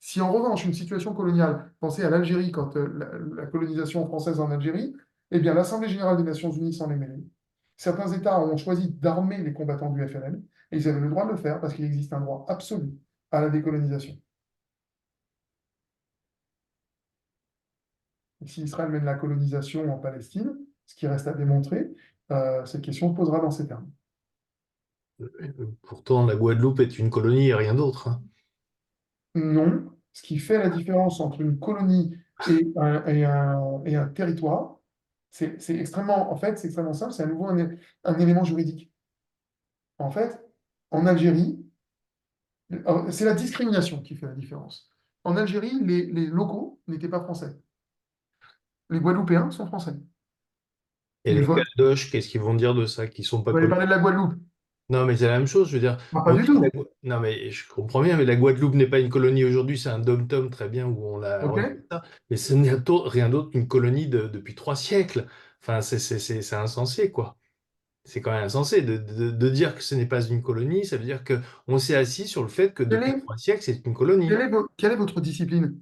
Si en revanche, une situation coloniale, pensez à l'Algérie, quand la colonisation française en Algérie, eh bien l'Assemblée générale des Nations unies s'en est mêlée. Certains États ont choisi d'armer les combattants du FLN et ils avaient le droit de le faire parce qu'il existe un droit absolu à la décolonisation. Et si Israël mène la colonisation en Palestine, ce qui reste à démontrer, cette question se posera dans ces termes. Pourtant, la Guadeloupe est une colonie et rien d'autre, hein. Non, ce qui fait la différence entre une colonie et un territoire, c'est extrêmement, en fait, c'est extrêmement simple, c'est à nouveau un élément juridique. En fait, en Algérie, c'est la discrimination qui fait la différence. En Algérie, les locaux n'étaient pas français. Les Guadeloupéens sont français. Et Ils les votent. Caldoches, qu'est-ce qu'ils vont dire de ça, qu'ils sont pas Vous allez colonisés? parler de la Guadeloupe. Non, mais c'est la même chose, je veux dire. Bah, pas On du dit que tout. Non, mais je comprends bien, mais la Guadeloupe n'est pas une colonie aujourd'hui, c'est un dom-tom très bien où on a OK? fait ça. Mais ce n'est rien d'autre qu'une colonie depuis 3 siècles. Enfin, c'est insensé, quoi. C'est quand même insensé de dire que ce n'est pas une colonie, ça veut dire qu'on s'est assis sur le fait que Quelle depuis est, 3 siècles, c'est une colonie. quelle est votre discipline?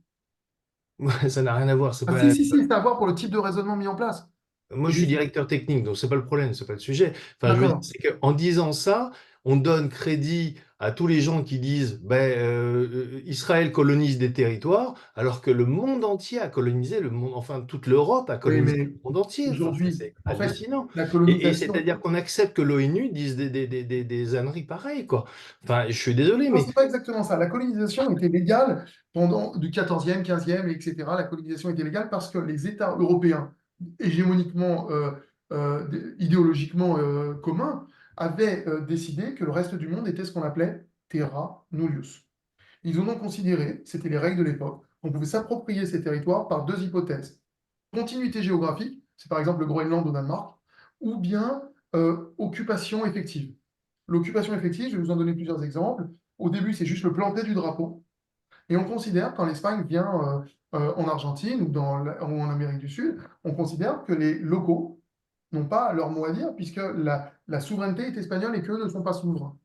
Ça n'a rien à voir. C'est Ah, pas, si, c'est à voir pour le type de raisonnement mis en place. Moi, je suis J'ai- directeur technique, donc c'est pas le problème, c'est pas le sujet. Enfin, je veux dire, D'accord. c'est qu'en disant ça, on donne crédit à tous les gens qui disent ben, Israël colonise des territoires, alors que le monde entier a colonisé le monde, enfin toute l'Europe a Oui, colonisé mais le monde entier. Enfin, aujourd'hui, c'est en fait, hallucinant. la Et colonisation. c'est-à-dire qu'on accepte que l'ONU dise des âneries pareilles, quoi. Enfin, je suis désolé, Non, mais c'est pas exactement ça. La colonisation était légale pendant du 14e, 15e, etc. La colonisation était légale parce que les États européens, hégémoniquement, idéologiquement communs, avaient décidé que le reste du monde était ce qu'on appelait terra nullius. Ils ont donc considéré, c'était les règles de l'époque, qu'on pouvait s'approprier ces territoires par deux hypothèses. Continuité géographique, c'est par exemple le Groenland au Danemark, ou bien occupation effective. L'occupation effective, je vais vous en donner plusieurs exemples. Au début, c'est juste le planter du drapeau. Et on considère, quand l'Espagne vient en Argentine ou en Amérique du Sud, on considère que les locaux n'ont pas leur mot à dire, puisque la souveraineté est espagnole et qu'eux ne sont pas souverains.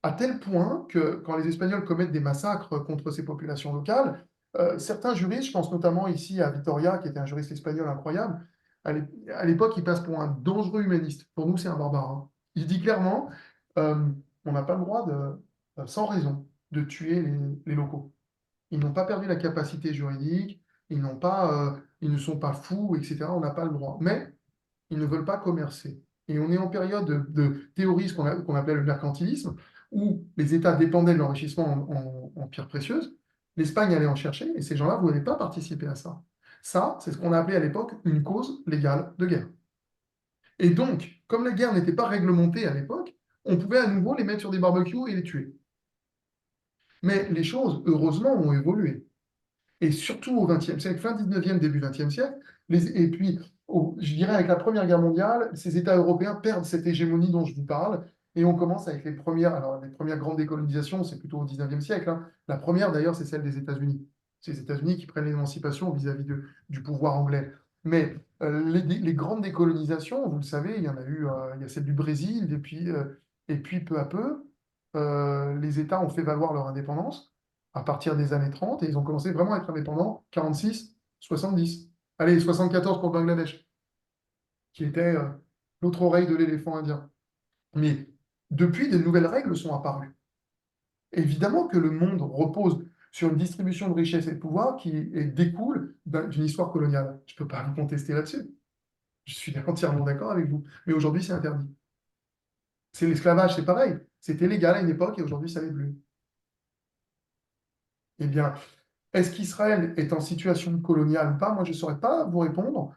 À tel point que quand les Espagnols commettent des massacres contre ces populations locales, certains juristes, je pense notamment ici à Vitoria, qui était un juriste espagnol incroyable, à l'époque, il passe pour un dangereux humaniste. Pour nous, c'est un barbare, hein. Il dit clairement, euh, on n'a pas le droit, sans raison, de tuer les locaux. Ils n'ont pas perdu la capacité juridique, ils ne sont pas fous, etc. On n'a pas le droit. Mais ils ne veulent pas commercer. Et on est en période de théorie, qu'on appelait le mercantilisme, où les États dépendaient de l'enrichissement en pierres précieuses. L'Espagne allait en chercher, et ces gens-là ne voulaient pas participer à ça. Ça, c'est ce qu'on a appelé à l'époque une cause légale de guerre. Et donc, comme la guerre n'était pas réglementée à l'époque, on pouvait à nouveau les mettre sur des barbecues et les tuer. Mais les choses, heureusement, ont évolué. Et surtout au XXe siècle, fin 19e, début XXe siècle, et puis, je dirais, avec la Première Guerre mondiale, ces États européens perdent cette hégémonie dont je vous parle, et on commence avec les premières grandes décolonisations, c'est plutôt au XIXe siècle, hein. La première, d'ailleurs, c'est celle des États-Unis. C'est les États-Unis qui prennent l'émancipation vis-à-vis du pouvoir anglais. Mais les grandes décolonisations, vous le savez, il y en a eu, il y a celle du Brésil, et puis peu à peu, les États ont fait valoir leur indépendance à partir des années 30 et ils ont commencé vraiment à être indépendants 46, 70. Allez, 74 pour le Bangladesh, qui était l'autre oreille de l'éléphant indien. Mais depuis, des nouvelles règles sont apparues. Évidemment que le monde repose sur une distribution de richesses et de pouvoir découle d'une histoire coloniale. Je ne peux pas vous contester là-dessus. Je suis entièrement d'accord avec vous. Mais aujourd'hui, c'est interdit. C'est l'esclavage, c'est pareil. C'était légal à une époque et aujourd'hui, ça l'est plus. Eh bien, est-ce qu'Israël est en situation coloniale ou pas? Moi, je ne saurais pas vous répondre.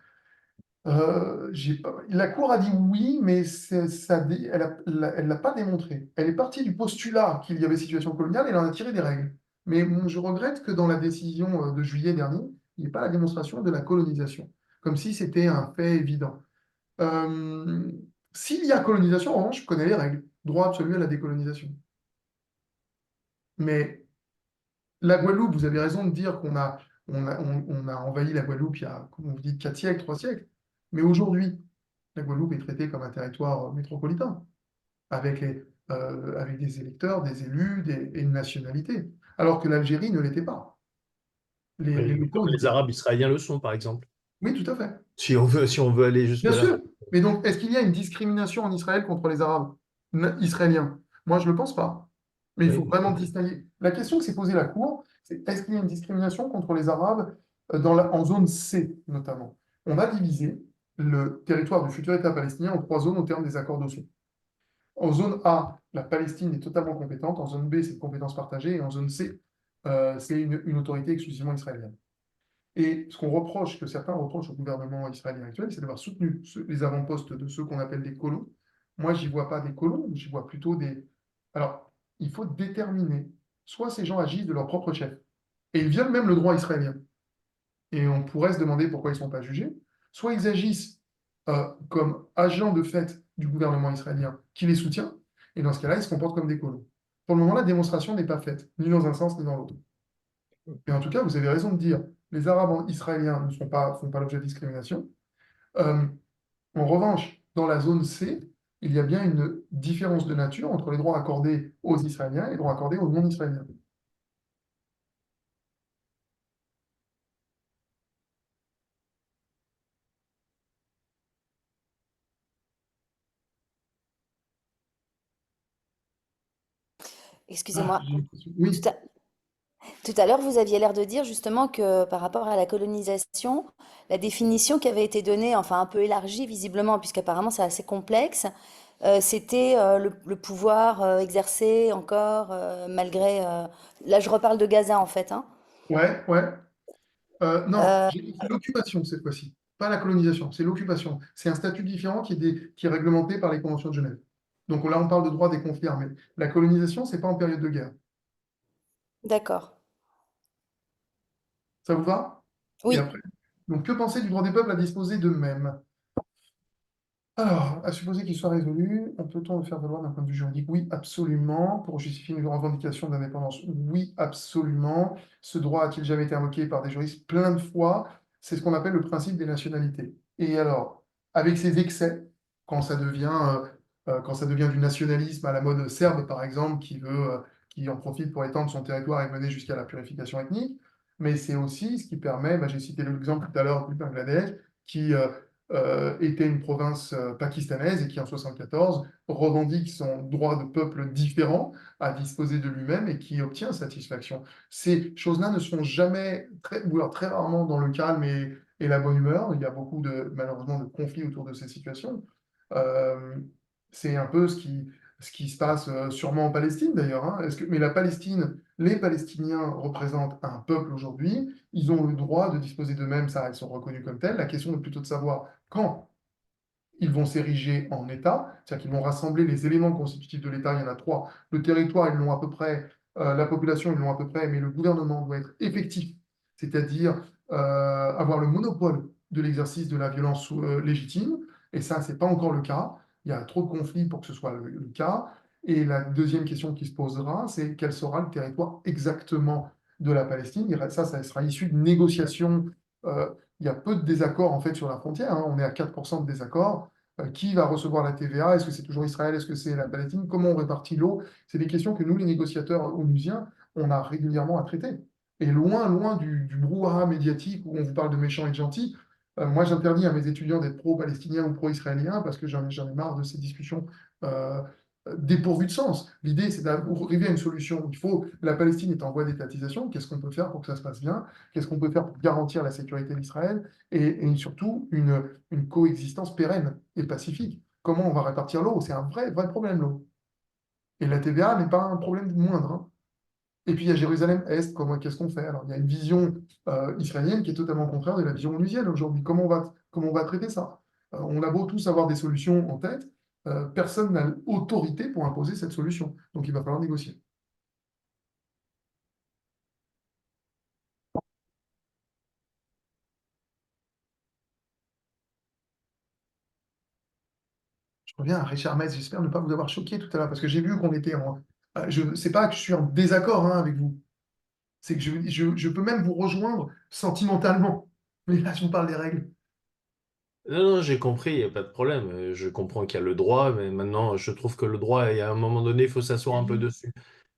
La Cour a dit oui, mais elle ne l'a pas démontré. Elle est partie du postulat qu'il y avait situation coloniale et elle en a tiré des règles. Mais je regrette que dans la décision de juillet dernier, il n'y ait pas la démonstration de la colonisation, comme si c'était un fait évident. Euh, S'il y a colonisation, en revanche, je connais les règles. Droit absolu à la décolonisation. Mais la Guadeloupe, vous avez raison de dire on a envahi la Guadeloupe il y a, comme vous dites, 4 siècles, 3 siècles. Mais aujourd'hui, la Guadeloupe est traitée comme un territoire métropolitain, avec des électeurs, des élus et une nationalité, alors que l'Algérie ne l'était pas. Les Oui, comme locaux les Arabes israéliens le sont, par exemple. Oui, tout à fait. Si on veut aller Bien jusque-là. sûr. Mais donc, est-ce qu'il y a une discrimination en Israël contre les Arabes israéliens? Moi, je ne le pense pas. Mais il faut Oui. vraiment distinguer. La question que s'est posée la Cour, c'est est-ce qu'il y a une discrimination contre les Arabes en zone C, notamment? On a divisé le territoire du futur État palestinien en 3 zones au terme des accords d'Oslo. En zone A, la Palestine est totalement compétente. En zone B, c'est une compétence partagée. Et en zone C, c'est une autorité exclusivement israélienne. Et ce qu'on reproche, que certains reprochent au gouvernement israélien actuel, c'est d'avoir soutenu les avant-postes de ceux qu'on appelle des colons. Moi, j'y vois pas des colons, j'y vois plutôt des... Alors, il faut déterminer, soit ces gens agissent de leur propre chef, et ils violent même le droit israélien, et on pourrait se demander pourquoi ils ne sont pas jugés, soit ils agissent comme agents de fait du gouvernement israélien qui les soutient, et dans ce cas-là, ils se comportent comme des colons. Pour le moment, la démonstration n'est pas faite, ni dans un sens ni dans l'autre. Mais en tout cas, vous avez raison de dire, les Arabes israéliens ne font pas l'objet de discrimination. Euh, En revanche, dans la zone C, il y a bien une différence de nature entre les droits accordés aux Israéliens et les droits accordés aux non-Israéliens. Ah, Excusez-moi. j'ai une question. Tout Oui, à, tout à l'heure, vous aviez l'air de dire justement que par rapport à la colonisation, la définition qui avait été donnée, enfin un peu élargie visiblement, puisqu'apparemment c'est assez complexe, c'était le pouvoir exercé encore malgré... là, je reparle de Gaza en fait, hein. ouais, ouais. Non, Euh, c'est l'occupation cette fois-ci, pas la colonisation, c'est l'occupation. C'est un statut différent qui est réglementé par les conventions de Genève. Donc là, on parle de droit des conflits armés. La colonisation, c'est pas en période de guerre. d'accord. Ça vous va? Et Oui. après, donc que penser du droit des peuples à disposer d'eux-mêmes? Alors, à supposer qu'il soit résolu, peut-on le faire valoir d'un point de vue juridique? Oui, absolument. Pour justifier une revendication d'indépendance? Oui, absolument. Ce droit a-t-il jamais été invoqué par des juristes plein de fois? C'est ce qu'on appelle le principe des nationalités. Et alors, avec ces excès, quand ça devient du nationalisme à la mode serbe, par exemple, qui en profite pour étendre son territoire et mener jusqu'à la purification ethnique, mais c'est aussi ce qui permet, j'ai cité l'exemple tout à l'heure du Bangladesh, qui était une province pakistanaise et qui, en 1974, revendique son droit de peuple différent à disposer de lui-même et qui obtient satisfaction. Ces choses-là ne sont jamais, ou alors très rarement dans le calme et la bonne humeur. Il y a beaucoup malheureusement, de conflits autour de ces situations. Euh, c'est un peu ce qui se passe sûrement en Palestine d'ailleurs, hein. Mais la Palestine, les Palestiniens représentent un peuple aujourd'hui. Ils ont le droit de disposer d'eux-mêmes, ça, ils sont reconnus comme tels. La question est plutôt de savoir quand ils vont s'ériger en État, c'est-à-dire qu'ils vont rassembler les éléments constitutifs de l'État. Il y en a 3. Le territoire, ils l'ont à peu près, la population, ils l'ont à peu près, mais le gouvernement doit être effectif, c'est-à-dire avoir le monopole de l'exercice de la violence légitime. Et ça, ce n'est pas encore le cas. Il y a trop de conflits pour que ce soit le cas. Et la deuxième question qui se posera, c'est quel sera le territoire exactement de la Palestine. Ça sera issu de négociations. Il y a peu de désaccords en fait sur la frontière, hein. On est à 4% de désaccords. Qui va recevoir la TVA? Est-ce que c'est toujours Israël? Est-ce que c'est la Palestine? Comment on répartit l'eau? C'est des questions que nous, les négociateurs onusiens, on a régulièrement à traiter. Et loin, loin du brouhaha médiatique où on vous parle de méchants et de gentils, moi, j'interdis à mes étudiants d'être pro-palestiniens ou pro-israéliens parce que j'en ai marre de ces discussions euh, dépourvues de sens. L'idée, c'est d'arriver à une solution. La Palestine est en voie d'étatisation. Qu'est-ce qu'on peut faire pour que ça se passe bien? Qu'est-ce qu'on peut faire pour garantir la sécurité d'Israël et surtout une coexistence pérenne et pacifique? Comment on va répartir l'eau? C'est un vrai, vrai problème, l'eau. Et la TVA n'est pas un problème moindre, hein. Et puis il y a Jérusalem-Est, qu'est-ce qu'on fait? Alors il y a une vision israélienne qui est totalement contraire de la vision onusienne aujourd'hui. Comment on va traiter ça? On a beau tous avoir des solutions en tête, personne n'a l'autorité pour imposer cette solution. Donc il va falloir négocier. Je reviens à Richard Metz, j'espère ne pas vous avoir choqué tout à l'heure, parce que j'ai vu qu'on était en... C'est pas que je suis en désaccord hein, avec vous, c'est que je peux même vous rejoindre sentimentalement. Mais là, je vous parle des règles. Non, non, j'ai compris, il n'y a pas de problème. Je comprends qu'il y a le droit, mais maintenant, je trouve que le droit, il y a un moment donné, il faut s'asseoir un peu dessus.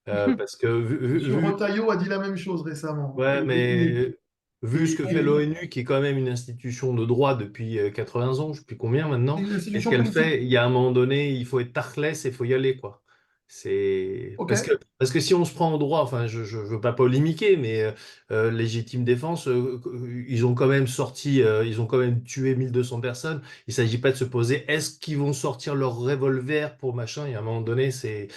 Parce que Monsieur Retailleau a dit la même chose récemment. ouais, mais vu ce que fait Et l'ONU, qui est quand même une institution de droit depuis 80 ans, je ne sais plus combien maintenant, c'est une qu'est-ce institution qu'elle politique. fait? Il y a un moment donné, il faut être tachless et il faut y aller, quoi. C'est OK. parce que si on se prend au droit, enfin, je veux pas polémiquer, mais légitime défense, ils ont quand même sorti, ils ont quand même tué 1200 personnes. Il s'agit pas de se poser, est-ce qu'ils vont sortir leur revolver pour machin? Et à un moment donné, c'est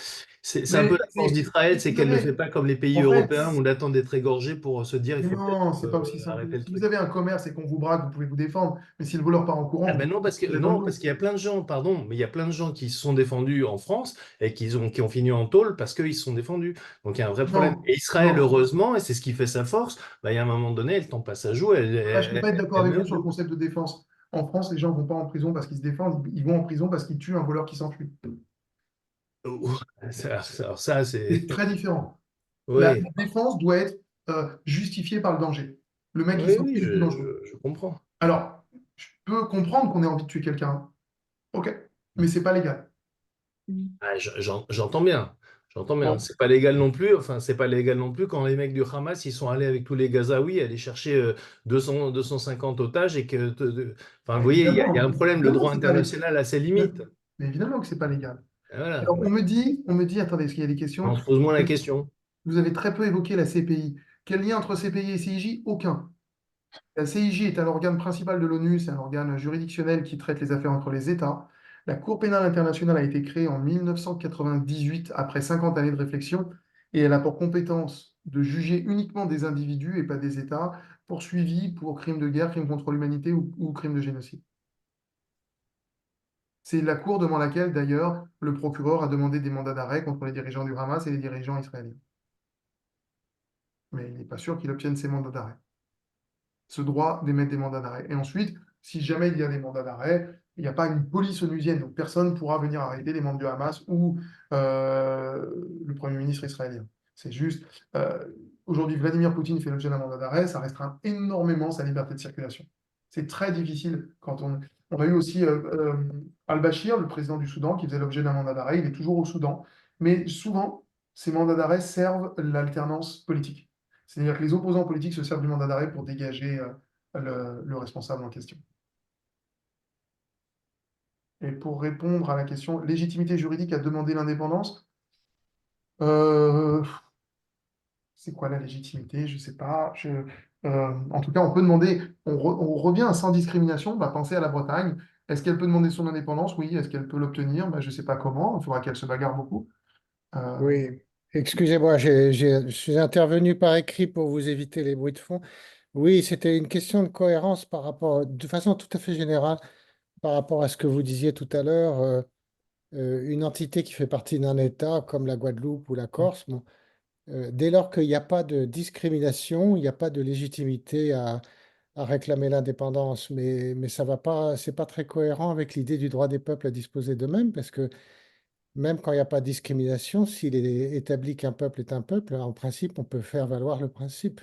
un peu la force d'Israël, c'est Vous qu'elle ne avez, fait pas comme les pays en fait, européens, on attend d'être égorgé pour se dire il faut peut-être non, c'est pas aussi simple. arrêter le Si vous truc. avez un commerce et qu'on vous braque, vous pouvez vous défendre. Mais si le voleur part en courant, Ah vous ben pouvez non, vous tirer dans le non, parce dos. qu'il y a plein de gens, pardon, mais il y a plein de gens qui se sont défendus en France et qui ont fini en tôle parce qu'ils se sont défendus. Donc il y a un vrai Non, problème. Et Israël, non. heureusement, et c'est ce qui fait sa force, bah, il y a un moment donné, elle tombe pas sa joue, Là, je ne peux pas être d'accord elle avec vous meurt sur le de... concept de défense. En France, les gens ne vont pas en prison parce qu'ils se défendent, ils vont en prison parce qu'ils tuent un voleur qui s'enfuit. Alors ça, C'est c'est... très différent. La Oui, défense doit être justifiée par le danger. Le mec qui oui, oui, s'enfuit, il est plus dangereux. je comprends. Alors, je peux comprendre qu'on ait envie de tuer quelqu'un. OK, mais c'est pas légal. Ah, j'entends bien. J'entends bien. Bon, C'est pas légal non plus. Enfin, c'est pas légal non plus quand les mecs du Hamas ils sont allés avec tous les Gazaouis aller chercher 250 otages et que. Enfin, vous voyez, il y a un problème. Le évidemment droit que c'est pas légal. international a ses limites. Mais évidemment que c'est pas légal. Et voilà. Alors, attendez, est-ce qu'il y a des questions? On se pose moins la question. Vous avez très peu évoqué la CPI. Quel lien entre CPI et CIJ? Aucun. La CIJ est un organe principal de l'ONU, c'est un organe juridictionnel qui traite les affaires entre les États. La Cour pénale internationale a été créée en 1998 après 50 années de réflexion et elle a pour compétence de juger uniquement des individus et pas des États poursuivis pour crimes de guerre, crimes contre l'humanité ou crimes de génocide. C'est la Cour devant laquelle, d'ailleurs, le procureur a demandé des mandats d'arrêt contre les dirigeants du Hamas et les dirigeants israéliens. Mais il n'est pas sûr qu'il obtienne ces mandats d'arrêt. Ce droit d'émettre des mandats d'arrêt. Et ensuite, si jamais il y a des mandats d'arrêt, il n'y a pas une police onusienne, donc personne ne pourra venir arrêter les membres du Hamas ou le Premier ministre israélien. C'est juste, aujourd'hui, Vladimir Poutine fait l'objet d'un mandat d'arrêt, ça restreint énormément sa liberté de circulation. C'est très difficile quand on... On a eu aussi al-Bashir, le président du Soudan, qui faisait l'objet d'un mandat d'arrêt. Il est toujours au Soudan. Mais souvent, ces mandats d'arrêt servent l'alternance politique. C'est-à-dire que les opposants politiques se servent du mandat d'arrêt pour dégager le responsable en question. Et pour répondre à la question légitimité juridique à demander l'indépendance, euh, c'est quoi la légitimité? Je ne sais pas. En tout cas, on peut demander, on revient à sans discrimination, on va penser à la Bretagne. Est-ce qu'elle peut demander son indépendance? Oui. Est-ce qu'elle peut l'obtenir? Ben, je ne sais pas comment. Il faudra qu'elle se bagarre beaucoup. Euh, Oui, excusez-moi, je suis intervenu par écrit pour vous éviter les bruits de fond. Oui, c'était une question de cohérence par rapport, de façon tout à fait générale, par rapport à ce que vous disiez tout à l'heure. Une entité qui fait partie d'un État comme la Guadeloupe ou la Corse, bon, dès lors qu'il n'y a pas de discrimination, il n'y a pas de légitimité à réclamer l'indépendance. Mais ça va pas, c'est pas très cohérent avec l'idée du droit des peuples à disposer d'eux-mêmes, parce que même quand il n'y a pas de discrimination, s'il est établi qu'un peuple est un peuple, en principe, on peut faire valoir le principe.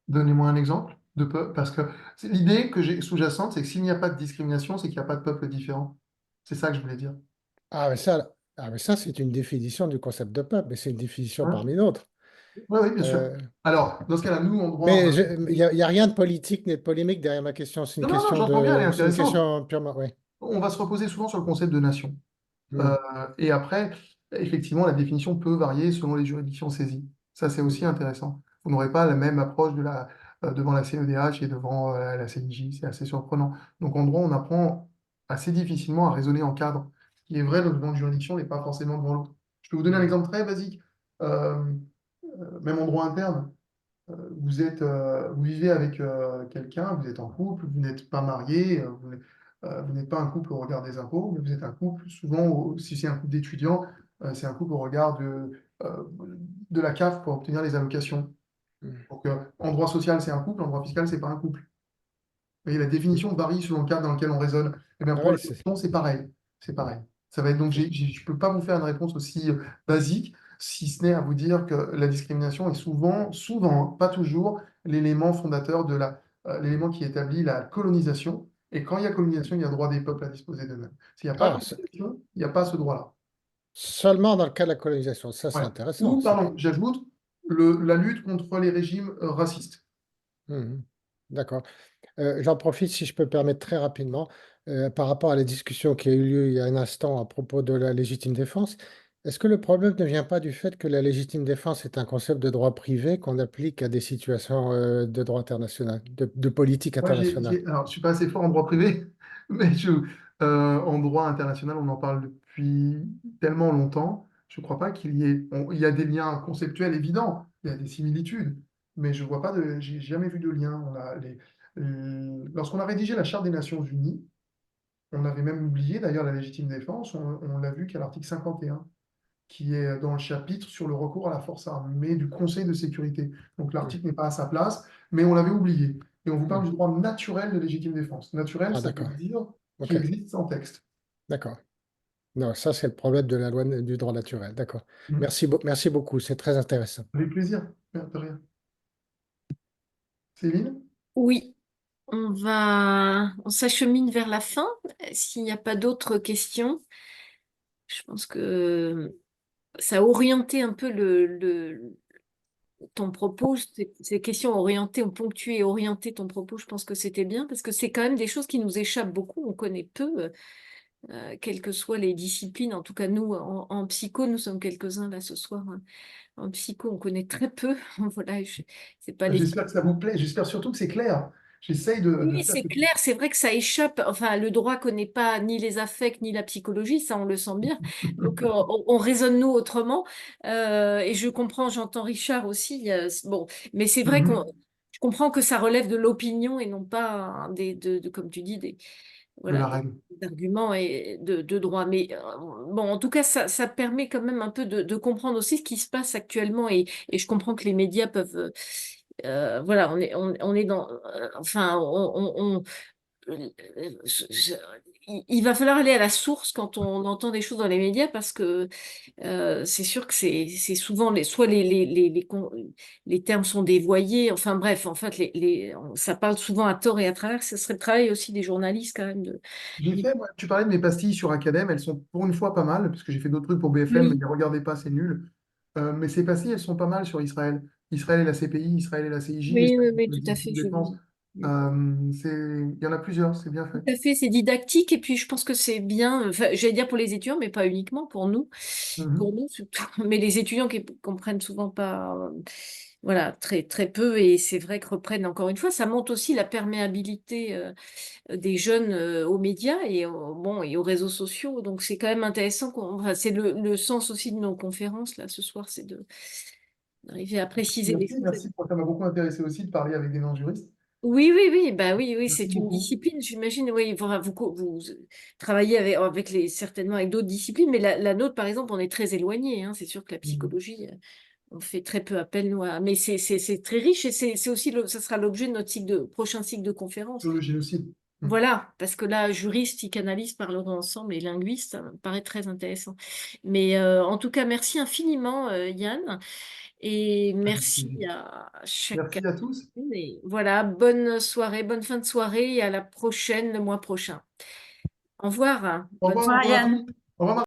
Donnez-moi un exemple de peuple, parce que l'idée que j'ai sous-jacente, c'est que s'il n'y a pas de discrimination, c'est qu'il n'y a pas de peuple différent. C'est ça que je voulais dire. Mais ça, c'est une définition du concept de peuple, mais c'est une définition Hein? parmi d'autres. Oui, oui, bien sûr. Euh, Alors, dans ce cas-là, nous, en droit, mais il y a rien de politique ni de polémique derrière ma question. non, non, non, j'entends bien, elle est C'est une intéressante. question purement. Oui. On va se reposer souvent sur le concept de nation. Hmm. Et après, effectivement, la définition peut varier selon les juridictions saisies. Ça, c'est aussi intéressant. Vous n'aurez pas la même approche devant la CEDH et devant la CIJ. C'est assez surprenant. Donc, en droit, on apprend assez difficilement à raisonner en cadre. Ce qui est vrai devant une juridiction n'est pas forcément devant l'autre. Je peux vous donner un exemple très basique. Euh, Même en droit interne, vous vivez avec quelqu'un, vous êtes en couple, vous n'êtes pas marié, vous n'êtes pas un couple au regard des impôts, mais vous êtes un couple, souvent, si c'est un couple d'étudiants, c'est un couple au regard euh, de la CAF pour obtenir les allocations. Hmm. Donc, en droit social, c'est un couple, en droit fiscal, c'est pas un couple. Et la définition varie selon le cadre dans lequel on raisonne. Et bien Ah pour ouais, le question, c'est pareil. C'est pareil. Ça va être donc, je ne peux pas vous faire une réponse aussi basique, si ce n'est à vous dire que la discrimination est souvent, souvent, hein, pas toujours, l'élément fondateur l'élément qui établit la colonisation. Et quand il y a colonisation, il y a droit des peuples à disposer d'eux-mêmes. S'il n'y a pas colonisation, il n'y a pas ce droit-là. seulement dans le cas de la colonisation. Ça, c'est Ouais. intéressant Ou, aussi. pardon, j'ajoute la lutte contre les régimes racistes. Mhm. D'accord. J'en profite, si je peux me permettre très rapidement, par rapport à la discussion qui a eu lieu il y a un instant à propos de la légitime défense. Est-ce que le problème ne vient pas du fait que la légitime défense est un concept de droit privé qu'on applique à des situations de droit international, de politique Moi, internationale? alors, je ne suis pas assez fort en droit privé, mais en droit international, on en parle depuis tellement longtemps. Je ne crois pas il y a des liens conceptuels évidents, il y a des similitudes, mais je vois pas j'ai jamais vu de lien. Lorsqu'on a rédigé la Charte des Nations Unies, on avait même oublié d'ailleurs la légitime défense, on l'a vu qu'à l'article 51 qui est dans le chapitre sur le recours à la force armée du Conseil de sécurité. Donc Hmm. l'article n'est pas à sa place, mais on l'avait oublié. Et on vous parle Hmm. du droit naturel de légitime défense. Naturel, Ah, ça veut d'accord. dire qui OK. existe sans texte. D'accord. Non, ça, c'est le problème de la loi du droit naturel. D'accord. Mhm. Merci beaucoup. C'est très intéressant. Avec plaisir. De rien. Céline? Oui, on s'achemine vers la fin. S'il n'y a pas d'autres questions, je pense que ça a orienté un peu ton propos. Ces questions orientées, ont ponctué et orienté ton propos. Je pense que c'était bien parce que c'est quand même des choses qui nous échappent beaucoup. On connaît peu, quelles que soient les disciplines. En tout cas, nous, en psycho, nous sommes quelques-uns là ce soir, hein. En psycho, on connaît très peu. Voilà, c'est pas les. J'espère que ça vous plaît. J'espère surtout que c'est clair. J'essaye de Oui, faire c'est que... clair, c'est vrai que ça échappe. Enfin, le droit connaît pas ni les affects ni la psychologie, ça on le sent bien. Donc on raisonne nous autrement. Et je comprends, j'entends Richard aussi. Bon, mais c'est vrai qu'on, Mhm. je comprends que ça relève de l'opinion et non pas comme tu dis, De voilà, la règle. d'arguments et de droit. Mais bon, en tout cas, ça permet quand même un peu de comprendre aussi ce qui se passe actuellement. Et je comprends que les médias peuvent. Voilà, on est dans. Enfin, il va falloir aller à la source quand on entend des choses dans les médias parce que c'est sûr que c'est souvent soit les termes sont dévoyés. Enfin bref, en fait, ça parle souvent à tort et à travers. Ce serait le travail aussi des journalistes quand même de. J'ai fait, moi, tu parlais de mes pastilles sur Academ, elles sont pour une fois pas mal, parce que j'ai fait d'autres trucs pour BFM, mais Oui, ne les regardez pas, c'est nul. Mais ces pastilles, elles sont pas mal sur Israël. Israël et la CPI, Israël et la CIJ, oui, Israël oui, et oui, la tout à légitime fait. défense. Il y en a plusieurs, c'est bien Tout fait. à fait, c'est didactique et puis je pense que c'est bien, enfin, j'allais dire pour les étudiants, mais pas uniquement pour Mhm. nous surtout, mais les étudiants qui comprennent souvent pas, voilà, très très peu et c'est vrai que reprennent encore une fois, ça montre aussi la perméabilité des jeunes aux médias bon et aux réseaux sociaux, donc c'est quand même intéressant, enfin, c'est le sens aussi de nos conférences là ce soir, c'est d'arriver à préciser les Merci, choses. merci. Ça m'a beaucoup intéressé aussi de parler avec des non-juristes. Oui, oui, oui, bah oui, oui, Merci c'est une beaucoup. discipline, j'imagine. Oui, enfin, vous travaillez certainement avec d'autres disciplines, mais la nôtre, par exemple, on est très éloigné, hein. C'est sûr que la Mhm. psychologie, on fait très peu appel, nous, mais c'est très riche et c'est aussi, ça sera l'objet de notre prochain cycle de conférences. Sur le génocide. Mhm. Voilà, parce que là, juristes, psychanalystes parleront ensemble et linguistes, ça me paraît très intéressant. Mais en tout cas, merci infiniment, Yann, et Avec merci plaisir. à chacun. Merci à tous. Et voilà, bonne soirée, bonne fin de soirée et à la prochaine, le mois prochain. Au revoir. Au Bonne revoir, soirée. à tous. Au revoir.